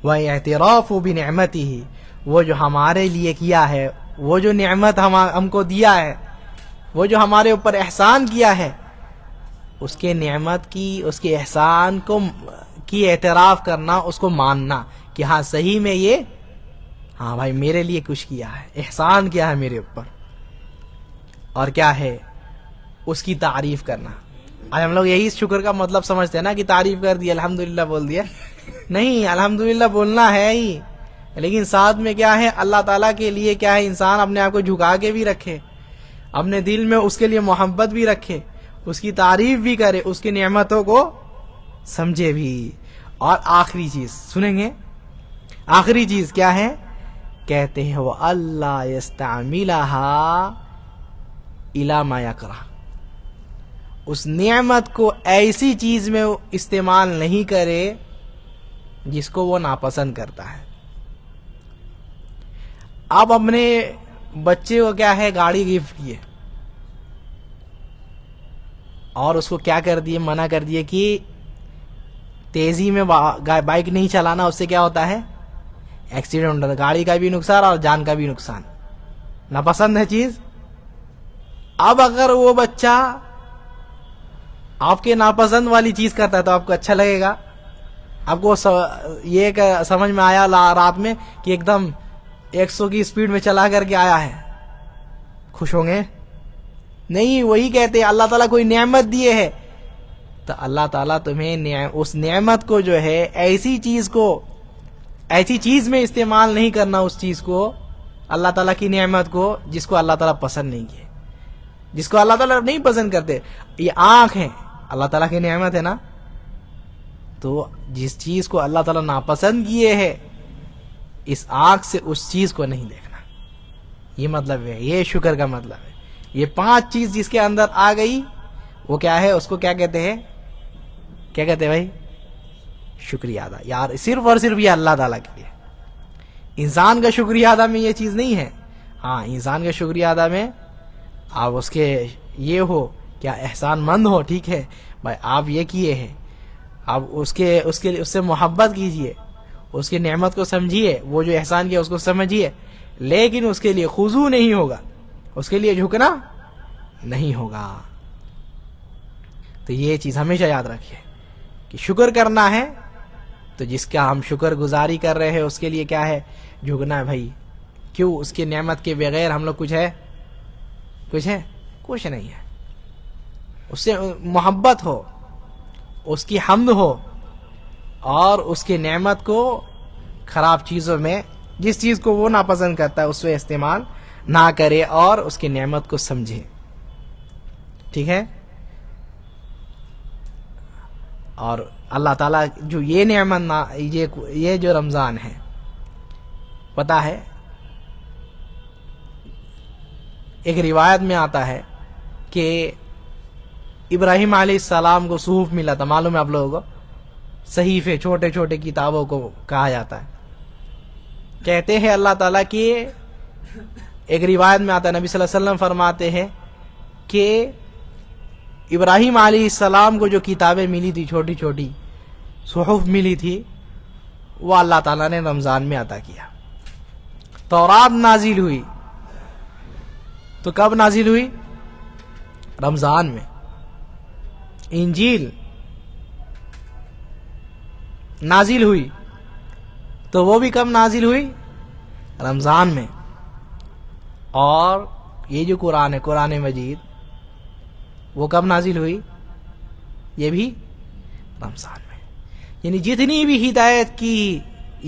وَاعْتِرَافُ بِنِعْمَتِهِ، وہ جو ہمارے لیے کیا ہے، وہ جو نعمت ہم کو دیا ہے، وہ جو ہمارے اوپر احسان کیا ہے، اس کے نعمت کی، اس کے احسان کو کی اعتراف کرنا، اس کو ماننا کہ ہاں صحیح میں یہ ہاں بھائی میرے لیے کچھ کیا ہے، احسان کیا ہے میرے اوپر، اور کیا ہے اس کی تعریف کرنا۔ آج ہم لوگ یہی شکر کا مطلب سمجھتے ہیں نا کہ تعریف کر دی، الحمدللہ بول دیا، نہیں، الحمدللہ بولنا ہے ہی، لیکن ساتھ میں کیا ہے اللہ تعالیٰ کے لیے کیا ہے انسان اپنے آپ کو جھکا کے بھی رکھے، اپنے دل میں اس کے لیے محبت بھی رکھے، اس کی تعریف بھی کرے، اس کی نعمتوں کو سمجھے بھی۔ اور آخری چیز سنیں گے، آخری چیز کیا ہے، کہتے ہیں وہ اللہ یستعملہا الی ما یکرہ، اس نعمت کو ایسی چیز میں استعمال نہیں کرے جس کو وہ ناپسند کرتا ہے۔ آپ اپنے بچے کو کیا ہے گاڑی گفٹ کیے اور اس کو کیا کر دیے، منع کر دیے کہ تیزی میں بائک نہیں چلانا، اس سے کیا ہوتا ہے ایکسیڈنٹ ہوتا ہے، گاڑی کا بھی نقصان اور جان کا بھی نقصان، ناپسند ہے چیز۔ اب اگر وہ بچہ آپ کے ناپسند والی چیز کرتا ہے تو آپ کو اچھا لگے گا؟ آپ کو یہ سمجھ میں آیا رات میں کہ ایک دم 100 کی سپیڈ میں چلا کر کے آیا ہے، خوش ہوں گے؟ نہیں، وہی کہتے ہیں اللہ تعالیٰ کوئی نعمت دیے ہے تو اللہ تعالیٰ تمہیں اس نعمت کو جو ہے ایسی چیز میں استعمال نہیں کرنا، اس چیز کو اللہ تعالیٰ کی نعمت کو جس کو اللہ تعالیٰ پسند نہیں کیے، جس کو اللہ تعالیٰ نہیں پسند کرتے۔ یہ آنکھ ہے اللہ تعالیٰ کی نعمت ہے نا، تو جس چیز کو اللہ تعالیٰ ناپسند کیے ہے اس آنکھ سے اس چیز کو نہیں دیکھنا، یہ مطلب ہے، یہ شکر کا مطلب ہے۔ یہ 5 چیز جس کے اندر آ گئی وہ کیا ہے، اس کو کیا کہتے ہیں، کیا کہتے ہیں بھائی؟ شکریہ ادا۔ یار صرف اور صرف یہ اللہ تعالیٰ کے لیے، انسان کا شکریہ ادا میں یہ چیز نہیں ہے۔ ہاں، انسان کا شکریہ ادا میں آپ اس کے یہ ہو کیا احسان مند ہو، ٹھیک ہے بھائی، آپ یہ کیے ہیں، آپ اس سے محبت کیجئے، اس کی نعمت کو سمجھیے، وہ جو احسان کیا اس کو سمجھیے، لیکن اس کے لیے خضوع نہیں ہوگا، اس کے لیے جھکنا نہیں ہوگا۔ تو یہ چیز ہمیشہ یاد رکھیے کہ شکر کرنا ہے تو جس کا ہم شکر گزاری کر رہے ہیں اس کے لیے کیا ہے، جھکنا ہے بھائی۔ کیوں؟ اس کی نعمت کے بغیر ہم لوگ کچھ ہے کچھ نہیں ہے۔ اس سے محبت ہو، اس کی حمد ہو، اور اس کی نعمت کو خراب چیزوں میں، جس چیز کو وہ ناپسند کرتا ہے اس سے استعمال نہ کرے اور اس کی نعمت کو سمجھے، ٹھیک ہے۔ اور اللہ تعالیٰ جو یہ نعمت یہ جو رمضان ہے، پتہ ہے ایک روایت میں آتا ہے کہ ابراہیم علیہ السلام کو صحف ملا تھا، معلوم ہے آپ لوگوں کو، صحیفے چھوٹے چھوٹے کتابوں کو کہا جاتا ہے۔ کہتے ہیں اللہ تعالیٰ کی ایک روایت میں آتا ہے، نبی صلی اللہ علیہ وسلم فرماتے ہیں کہ ابراہیم علیہ السلام کو جو کتابیں ملی تھی، چھوٹی چھوٹی صحف ملی تھی، وہ اللہ تعالیٰ نے رمضان میں عطا کیا۔ تورات نازل ہوئی تو کب نازل ہوئی؟ رمضان میں۔ انجیل نازل ہوئی تو وہ بھی کب نازل ہوئی؟ رمضان میں۔ اور یہ جو قرآن ہے، قرآن مجید، وہ کب نازل ہوئی؟ یہ بھی رمضان میں۔ یعنی جتنی بھی ہدایت کی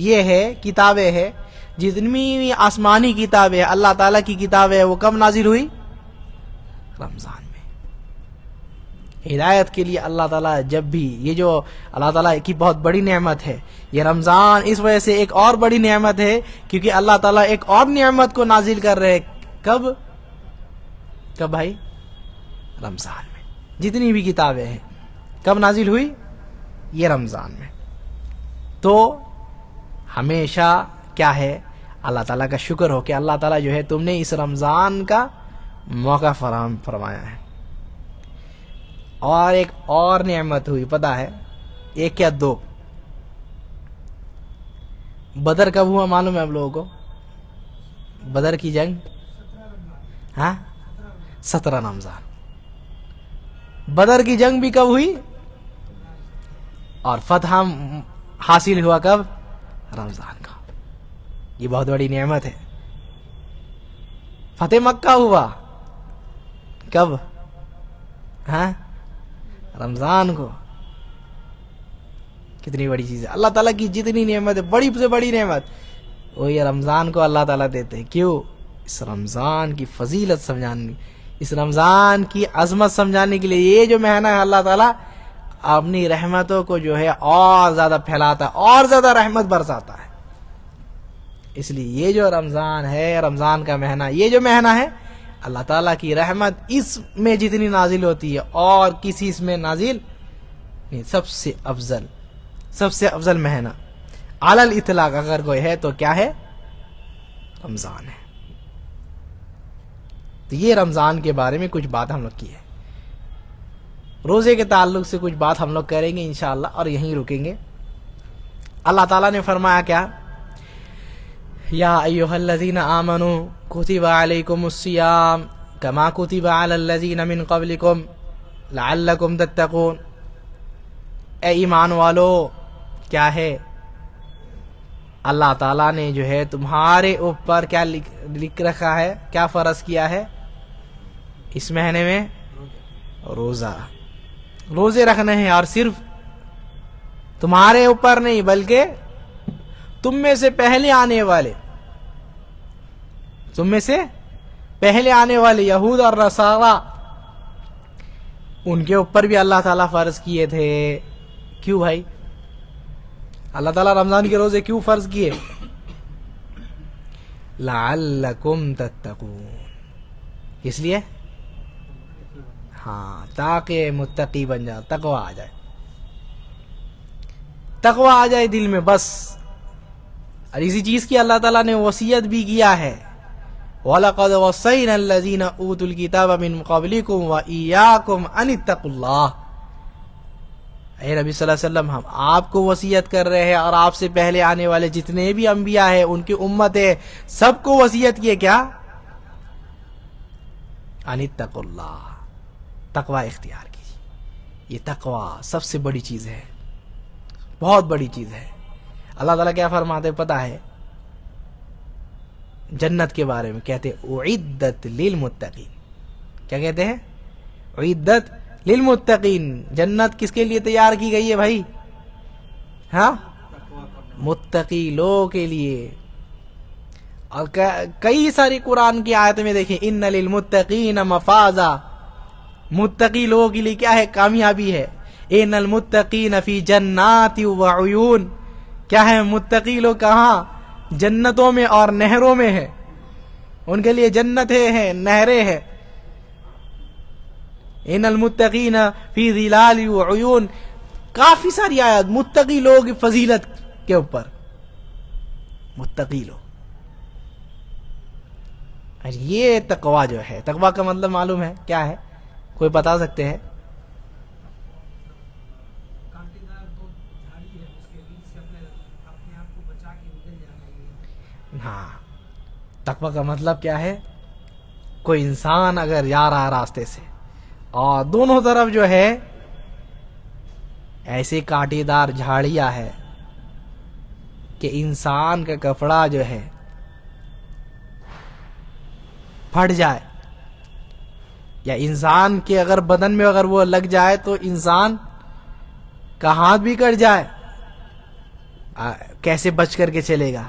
یہ ہے کتابیں ہیں، جتنی بھی آسمانی کتابیں ہیں، اللہ تعالیٰ کی کتابیں ہیں، وہ کب نازل ہوئی؟ رمضان میں۔ ہدایت کے لیے اللہ تعالیٰ جب بھی، یہ جو اللہ تعالیٰ کی بہت بڑی نعمت ہے یہ رمضان، اس وجہ سے ایک اور بڑی نعمت ہے کیونکہ اللہ تعالیٰ ایک اور نعمت کو نازل کر رہے۔ کب بھائی؟ رمضان میں۔ جتنی بھی کتابیں ہیں کب نازل ہوئی؟ یہ رمضان میں۔ تو ہمیشہ کیا ہے، اللہ تعالیٰ کا شکر ہو کہ اللہ تعالیٰ جو ہے تم نے اس رمضان کا موقع فراہم فرمایا ہے۔ اور ایک اور نعمت ہوئی، پتہ ہے ایک یا دو؟ بدر کب ہوا معلوم ہے آپ لوگوں کو؟ بدر کی جنگ، ہاں 17 رمضان۔ بدر کی جنگ بھی کب ہوئی؟ اور فتح حاصل ہوا کب؟ رمضان کا۔ یہ بہت بڑی نعمت ہے۔ فتح مکہ ہوا کب؟ ہاں رمضان کو۔ کتنی بڑی چیز ہے، اللہ تعالیٰ کی جتنی نعمت ہے، بڑی سے بڑی نعمت وہ یہ رمضان کو اللہ تعالیٰ دیتے ہیں۔ کیوں؟ اس رمضان کی فضیلت سمجھانے، اس رمضان کی عظمت سمجھانے کے لیے یہ جو مہینہ ہے اللہ تعالیٰ اپنی رحمتوں کو جو ہے اور زیادہ پھیلاتا ہے، اور زیادہ رحمت برساتا ہے۔ اس لیے یہ جو رمضان ہے، رمضان کا مہینہ، یہ جو مہینہ ہے اللہ تعالیٰ کی رحمت اس میں جتنی نازل ہوتی ہے اور کسی اس میں نازل نہیں. سب سے افضل مہینہ علی الاطلاق اگر کوئی ہے تو کیا ہے؟ رمضان ہے. تو یہ رمضان کے بارے میں کچھ بات ہم لوگ کی ہے. روزے کے تعلق سے کچھ بات ہم لوگ کریں گے انشاءاللہ اور یہیں رکیں گے. اللہ تعالیٰ نے فرمایا کیا؟ یا ایھا الذین آمنوا کتب علیکم الصیام کما کتب علی الذین من قبلکم لعلکم تتقون. اے ایمان والو، کیا ہے؟ اللہ تعالیٰ نے جو ہے تمہارے اوپر کیا لکھ رکھا ہے، کیا فرض کیا ہے اس مہینے میں؟ روزے رکھنے ہیں. اور صرف تمہارے اوپر نہیں بلکہ تم میں سے پہلے آنے والے یہود اور نصارا، ان کے اوپر بھی اللہ تعالیٰ فرض کیے تھے. کیوں بھائی اللہ تعالیٰ رمضان کے روزے کیوں فرض کیے؟ لعلکم تتقون. اس لیے ہاں، تاکہ متقی بن جائے، تقوی آ جائے دل میں بس. اور اسی چیز کی اللہ تعالیٰ نے وصیت بھی کیا ہے، وَلَقَدْ وَصَّيْنَا الَّذِينَ أُوتُوا الْكِتَابَ مِن قَبْلِكُمْ وَإِيَّاكُمْ أَنِ اتَّقُوا اللَّهَ. اے نبی صلی اللہ علیہ وسلم، ہم آپ کو وصیت کر رہے ہیں اور آپ سے پہلے آنے والے جتنے بھی انبیاء ہیں، ان کی امت ہے، سب کو وصیت کیے کیا؟ ان اتقوا اللہ، تقوی اختیار کیجیے. یہ تقوی سب سے بڑی چیز ہے، بہت بڑی چیز ہے. اللہ تعالیٰ کیا فرماتے پتہ ہے؟ جنت کے بارے میں کہتے اعدت للمتقین. کیا کہتے ہیں؟ اعدت للمتقین. جنت کس کے لیے تیار کی گئی ہے بھائی؟ ہاں، متقی لوگوں کے لیے. اور کئی ساری قرآن کی آیت میں دیکھیں، ان للمتقین مفازا. متقی لوگوں کے لیے کیا ہے؟ کامیابی ہے. ان المتقین فی جنات وعیون. کیا ہے؟ متقی لوگ کہاں؟ جنتوں میں اور نہروں میں ہے. ان کے لیے جنتیں ہیں، نہریں ہیں. ان المتقین فی ظلال وعیون. کافی ساری آیات متقی لوگوں کی فضیلت کے اوپر. متقی لوگ. اور یہ تقوی جو ہے، تقوی کا مطلب معلوم ہے کیا ہے؟ کوئی بتا سکتے ہیں؟ ہاں، تقوی کا مطلب کیا ہے؟ کوئی انسان اگر جا رہا ہے راستے سے اور دونوں طرف جو ہے ایسی کانٹے دار جھاڑیاں ہے کہ انسان کا کپڑا جو ہے پھٹ جائے، یا انسان کے اگر بدن میں اگر وہ لگ جائے تو انسان کا ہاتھ بھی کٹ جائے، کیسے بچ کر کے چلے گا؟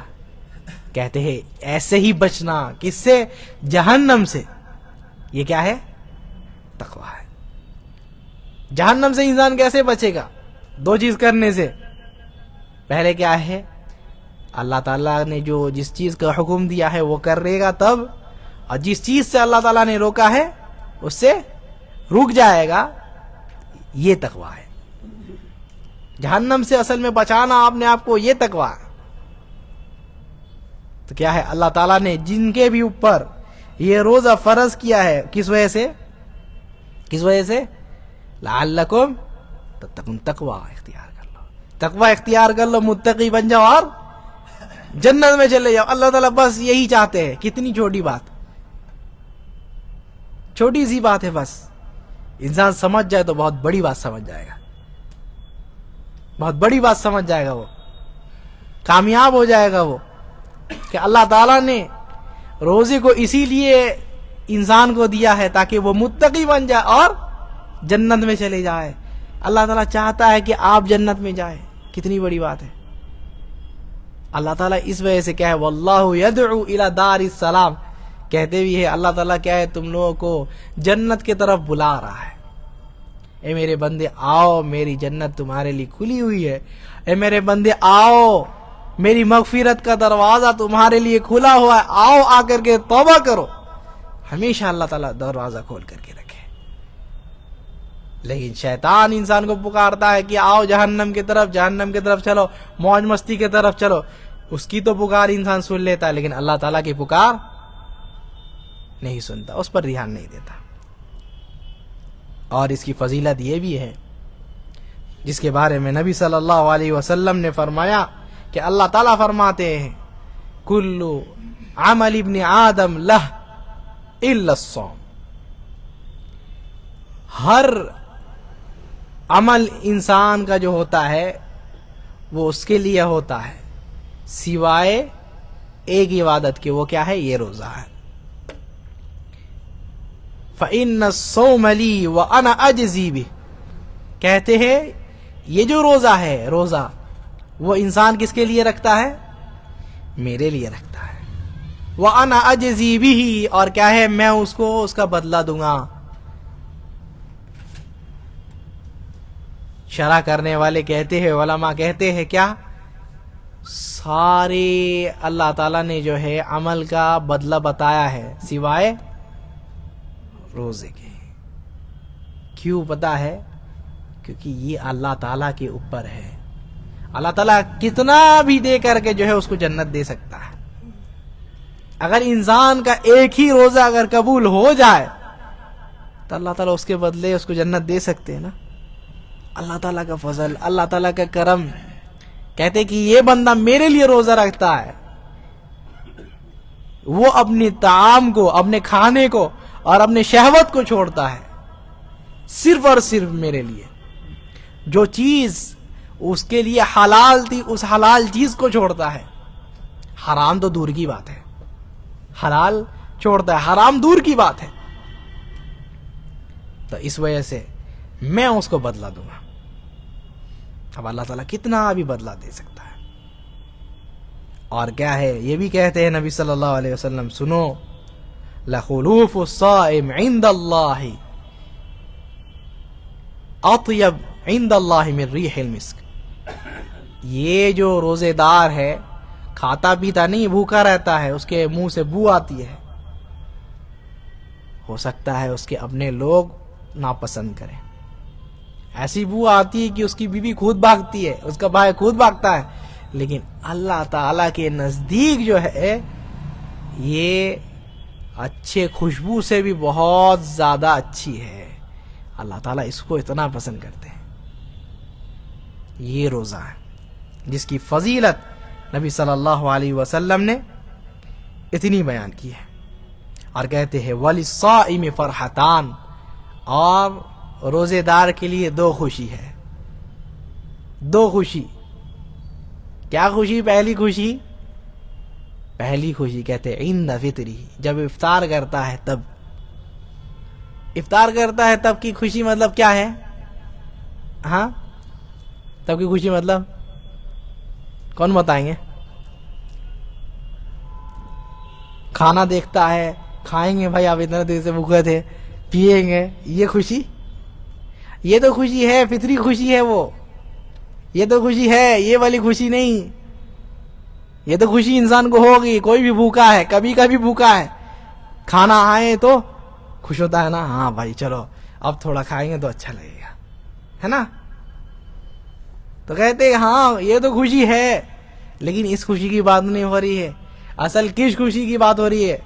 کہتے ہیں ایسے ہی بچنا. کس سے؟ جہنم سے. یہ کیا ہے؟ تقوی ہے. جہنم سے انسان کیسے بچے گا؟ دو چیز کرنے سے. پہلے کیا ہے؟ اللہ تعالیٰ نے جو جس چیز کا حکم دیا ہے وہ کرے گا تب، اور جس چیز سے اللہ تعالیٰ نے روکا ہے اس سے رک جائے گا. یہ تقوی ہے. جہنم سے اصل میں بچانا اپنے آپ کو، یہ تقوی ہے. تو کیا ہے؟ اللہ تعالیٰ نے جن کے بھی اوپر یہ روزہ فرض کیا ہے، کس وجہ سے؟ لعلکم تتقون. تقوی اختیار کر لو، تقوی اختیار کر لو، متقی بن جاؤ اور جنت میں چلے جاؤ. اللہ تعالیٰ بس یہی چاہتے ہیں. کتنی چھوٹی بات، چھوٹی سی بات ہے. بس انسان سمجھ جائے تو بہت بڑی بات سمجھ جائے گا، بہت بڑی بات سمجھ جائے گا، وہ کامیاب ہو جائے گا. وہ کہ اللہ تعالیٰ نے روزے کو اسی لیے انسان کو دیا ہے تاکہ وہ متقی بن جائے اور جنت میں چلے جائے. اللہ تعالیٰ چاہتا ہے کہ آپ جنت میں جائیں. کتنی بڑی بات ہے. اللہ تعالیٰ اس وجہ سے کیا ہے؟ واللہ یدعو الی دار السلام. کہتے بھی ہے اللہ تعالیٰ کیا ہے؟ تم لوگوں کو جنت کی طرف بلا رہا ہے. اے میرے بندے آؤ، میری جنت تمہارے لیے کھلی ہوئی ہے. اے میرے بندے آؤ، میری مغفرت کا دروازہ تمہارے لیے کھلا ہوا ہے. آؤ، آ کر کے توبہ کرو. ہمیشہ اللہ تعالیٰ دروازہ کھول کر کے رکھے. لیکن شیطان انسان کو پکارتا ہے کہ آؤ جہنم کی طرف چلو، موج مستی کی طرف چلو. اس کی تو پکار انسان سن لیتا ہے، لیکن اللہ تعالیٰ کی پکار نہیں سنتا، اس پر دھیان نہیں دیتا. اور اس کی فضیلت یہ بھی ہے جس کے بارے میں نبی صلی اللہ علیہ وسلم نے فرمایا کہ اللہ تعالیٰ فرماتے ہیں کل عمل ابن آدم لہ الا الصوم. ہر عمل انسان کا جو ہوتا ہے وہ اس کے لیے ہوتا ہے سوائے ایک عبادت کے. وہ کیا ہے؟ یہ روزہ ہے. فَإِنَّ الصَّوْمَ لِي وَأَنَا أَجْزِي بِهِ. کہتے ہیں یہ جو روزہ ہے، روزہ وہ انسان کس کے لیے رکھتا ہے؟ میرے لیے رکھتا ہے. وَأَنَا أَجْزِي بِهِ، اور کیا ہے؟ میں اس کو اس کا بدلہ دوں گا. شرح کرنے والے کہتے ہیں، علماء کہتے ہیں کیا؟ سارے اللہ تعالیٰ نے جو ہے عمل کا بدلہ بتایا ہے سوائے روزے کے. کیوں پتا ہے؟ کیونکہ یہ اللہ تعالیٰ کے اوپر ہے. اللہ تعالیٰ کتنا بھی دے کر کے جو ہے اس کو جنت دے سکتا ہے. اگر انسان کا ایک ہی روزہ اگر قبول ہو جائے تو اللہ تعالیٰ اس کے بدلے اس کو جنت دے سکتے ہیں نا. اللہ تعالیٰ کا فضل، اللہ تعالیٰ کا کرم. کہتے کہ یہ بندہ میرے لیے روزہ رکھتا ہے، وہ اپنے طعام کو، اپنے کھانے کو اور اپنے شہوت کو چھوڑتا ہے صرف اور صرف میرے لیے. جو چیز اس کے لیے حلال تھی اس حلال چیز کو چھوڑتا ہے. حرام تو دور کی بات ہے، حلال چھوڑتا ہے، حرام دور کی بات ہے. تو اس وجہ سے میں اس کو بدلہ دوں گا. اب اللہ تعالیٰ کتنا بھی بدلہ دے سکتا ہے. اور کیا ہے؟ یہ بھی کہتے ہیں نبی صلی اللہ علیہ وسلم، سنو لخلوف الصائم عند اللہ اطیب عند اللہ من ریح المسک. یہ جو روزے دار ہے کھاتا پیتا نہیں، بھوکا رہتا ہے، اس کے منہ سے بو آتی ہے. ہو سکتا ہے اس کے اپنے لوگ ناپسند کریں، ایسی بو آتی ہے کہ اس کی بیوی خود بھاگتی ہے، اس کا بھائی خود بھاگتا ہے. لیکن اللہ تعالیٰ کے نزدیک جو ہے یہ اچھے خوشبو سے بھی بہت زیادہ اچھی ہے. اللہ تعالیٰ اس کو اتنا پسند کرتے ہیں. یہ روزہ ہے جس کی فضیلت نبی صلی اللہ علیہ وسلم نے اتنی بیان کی ہے. اور کہتے ہیں وَلِلصَّائِمِ فَرْحَتَانِ، اور روزے دار کے لیے دو خوشی ہے. دو خوشی. کیا خوشی؟ پہلی خوشی کہتے ہیں عند فطری، جب افطار کرتا ہے تب. افطار کرتا ہے تب کی خوشی مطلب کیا ہے؟ ہاں، تب کی خوشی مطلب کون بتائیں گے؟ کھانا دیکھتا ہے، کھائیں گے بھائی، آپ اتنا دیر سے بھوکے تھے، پیئیں گے، یہ خوشی. یہ تو خوشی ہے، فطری خوشی ہے وہ. یہ تو خوشی ہے، یہ والی خوشی نہیں. یہ تو خوشی انسان کو ہوگی، کوئی بھی بھوکا ہے، کبھی کبھی بھوکا ہے، کھانا آئے تو خوش ہوتا ہے نا، ہاں بھائی چلو اب تھوڑا کھائیں گے تو اچھا لگے گا، ہے نا. تو کہتے ہیں ہاں یہ تو خوشی ہے، لیکن اس خوشی کی بات نہیں ہو رہی ہے. اصل کس خوشی کی بات ہو رہی ہے؟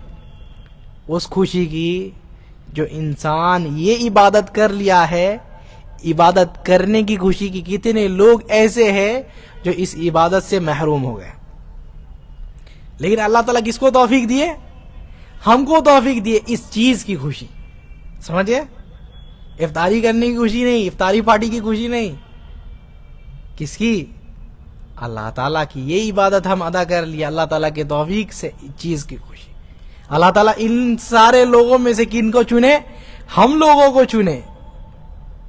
اس خوشی کی جو انسان یہ عبادت کر لیا ہے، عبادت کرنے کی خوشی کی. کتنے لوگ ایسے ہیں جو اس عبادت سے محروم ہو گئے. لیکن اللہ تعالیٰ کس کو توفیق دیے؟ ہم کو توفیق دیے اس چیز کی خوشی. سمجھے؟ افطاری کرنے کی خوشی نہیں، افطاری پارٹی کی خوشی نہیں. کس کی؟ اللہ تعالیٰ کی. یہ عبادت ہم ادا کر لیا اللہ تعالیٰ کے توفیق سے، چیز کی خوشی. اللہ تعالیٰ ان سارے لوگوں میں سے کن کو چنے؟ ہم لوگوں کو چنے،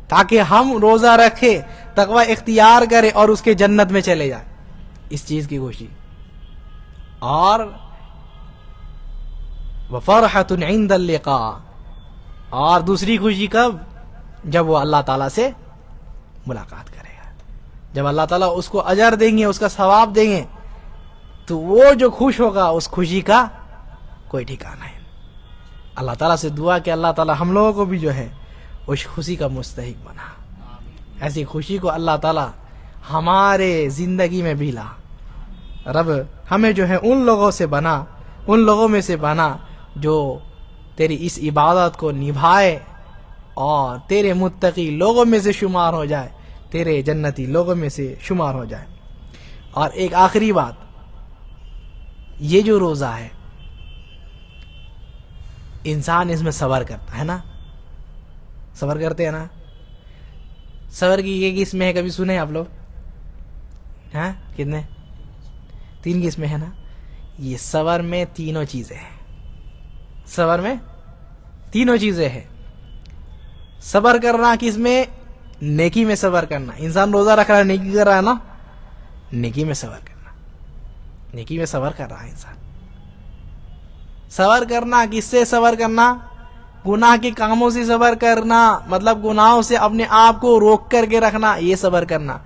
تاکہ ہم روزہ رکھے، تقوی اختیار کرے اور اس کے جنت میں چلے جائے. اس چیز کی خوشی. اور وَفَرْحَةٌ عِنْدَ اللِّقَاءِ، اور دوسری خوشی کب؟ جب وہ اللہ تعالیٰ سے ملاقات کرے گا. جب اللہ تعالیٰ اس کو اجر دیں گے، اس کا ثواب دیں گے، تو وہ جو خوش ہوگا اس خوشی کا کوئی ٹھکانہ ہے. اللہ تعالیٰ سے دعا کہ اللہ تعالیٰ ہم لوگوں کو بھی جو ہے اس خوشی کا مستحق بنا. ایسی خوشی کو اللہ تعالیٰ ہمارے زندگی میں بھی لا. رب ہمیں جو ہے ان لوگوں میں سے بنا جو تیری اس عبادت کو نبھائے اور تیرے متقی لوگوں میں سے شمار ہو جائے، تیرے جنتی لوگوں میں سے شمار ہو جائے. اور ایک آخری بات، یہ جو روزہ ہے انسان اس میں صبر کرتا ہے نا، صبر کرتے ہیں نا. صبر کی یہ قسمیں ہے، کبھی سنے آپ لوگ؟ ہاں کتنے؟ 3 قسمیں ہیں نا. یہ صبر میں تینوں چیزیں ہیں، صبر میں تینوں چیزیں ہیں. صبر کرنا کس میں؟ نیکی میں صبر کرنا. انسان روزہ رکھ رہا ہے، نیکی کر رہا ہے نا، نیکی میں صبر کرنا، نیکی میں صبر کر رہا ہے انسان. صبر کرنا کس سے صبر کرنا؟ گناہ کے کاموں سے صبر کرنا، مطلب گناہوں سے اپنے آپ کو روک کر کے رکھنا، یہ صبر کرنا.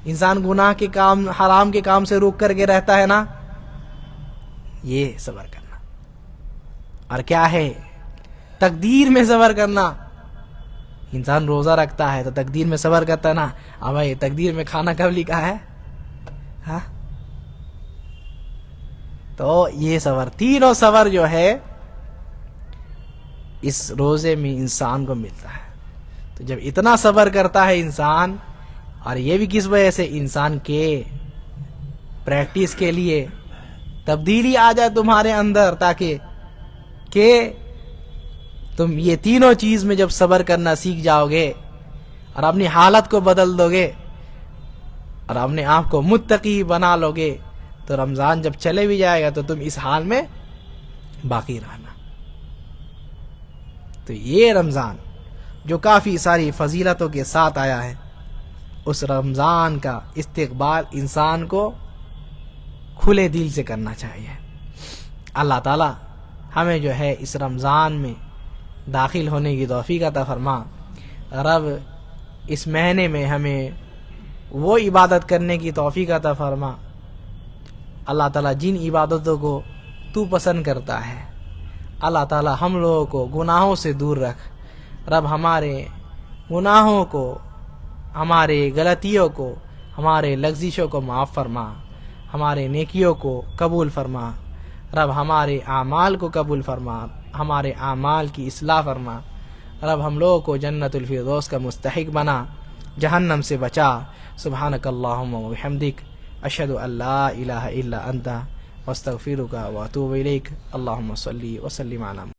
انسان گناہ کے کام، حرام کے کام سے روک کر کے رہتا ہے نا، یہ صبر کرنا. اور کیا ہے؟ تقدیر میں صبر کرنا. انسان روزہ رکھتا ہے تو تقدیر میں صبر کرتا ہے نا. اب بھائی تقدیر میں کھانا کب لکھا ہے؟ ہاں، تو یہ صبر، تینوں صبر جو ہے اس روزے میں انسان کو ملتا ہے. تو جب اتنا صبر کرتا ہے انسان، اور یہ بھی کس وجہ سے؟ انسان کے پریکٹس کے لیے تبدیلی آ جائے تمہارے اندر، تاکہ کہ تم یہ تینوں چیز میں جب صبر کرنا سیکھ جاؤ گے اور اپنی حالت کو بدل دو گے اور اپنے آپ کو متقی بنا لو گے، تو رمضان جب چلے بھی جائے گا تو تم اس حال میں باقی رہنا. تو یہ رمضان جو کافی ساری فضیلتوں کے ساتھ آیا ہے، اس رمضان کا استقبال انسان کو کھلے دل سے کرنا چاہیے. اللہ تعالی ہمیں جو ہے اس رمضان میں داخل ہونے کی توفیق عطا فرما. رب اس مہینے میں ہمیں وہ عبادت کرنے کی توفیق عطا فرما اللہ تعالیٰ جن عبادتوں کو تو پسند کرتا ہے. اللہ تعالیٰ ہم لوگوں کو گناہوں سے دور رکھ. رب ہمارے گناہوں کو، ہمارے غلطیوں کو، ہمارے لغزشوں کو معاف فرما، ہمارے نیکیوں کو قبول فرما. رب ہمارے اعمال کو قبول فرما، ہمارے اعمال کی اصلاح فرما. رب ہم لوگوں کو جنت الفردوس کا مستحق بنا، جہنم سے بچا. سبحانک اللہم و بحمدک، اشہد ان لا الہ الا انت، واستغفرک واتوب الیک. اللہم صلی وسلم علی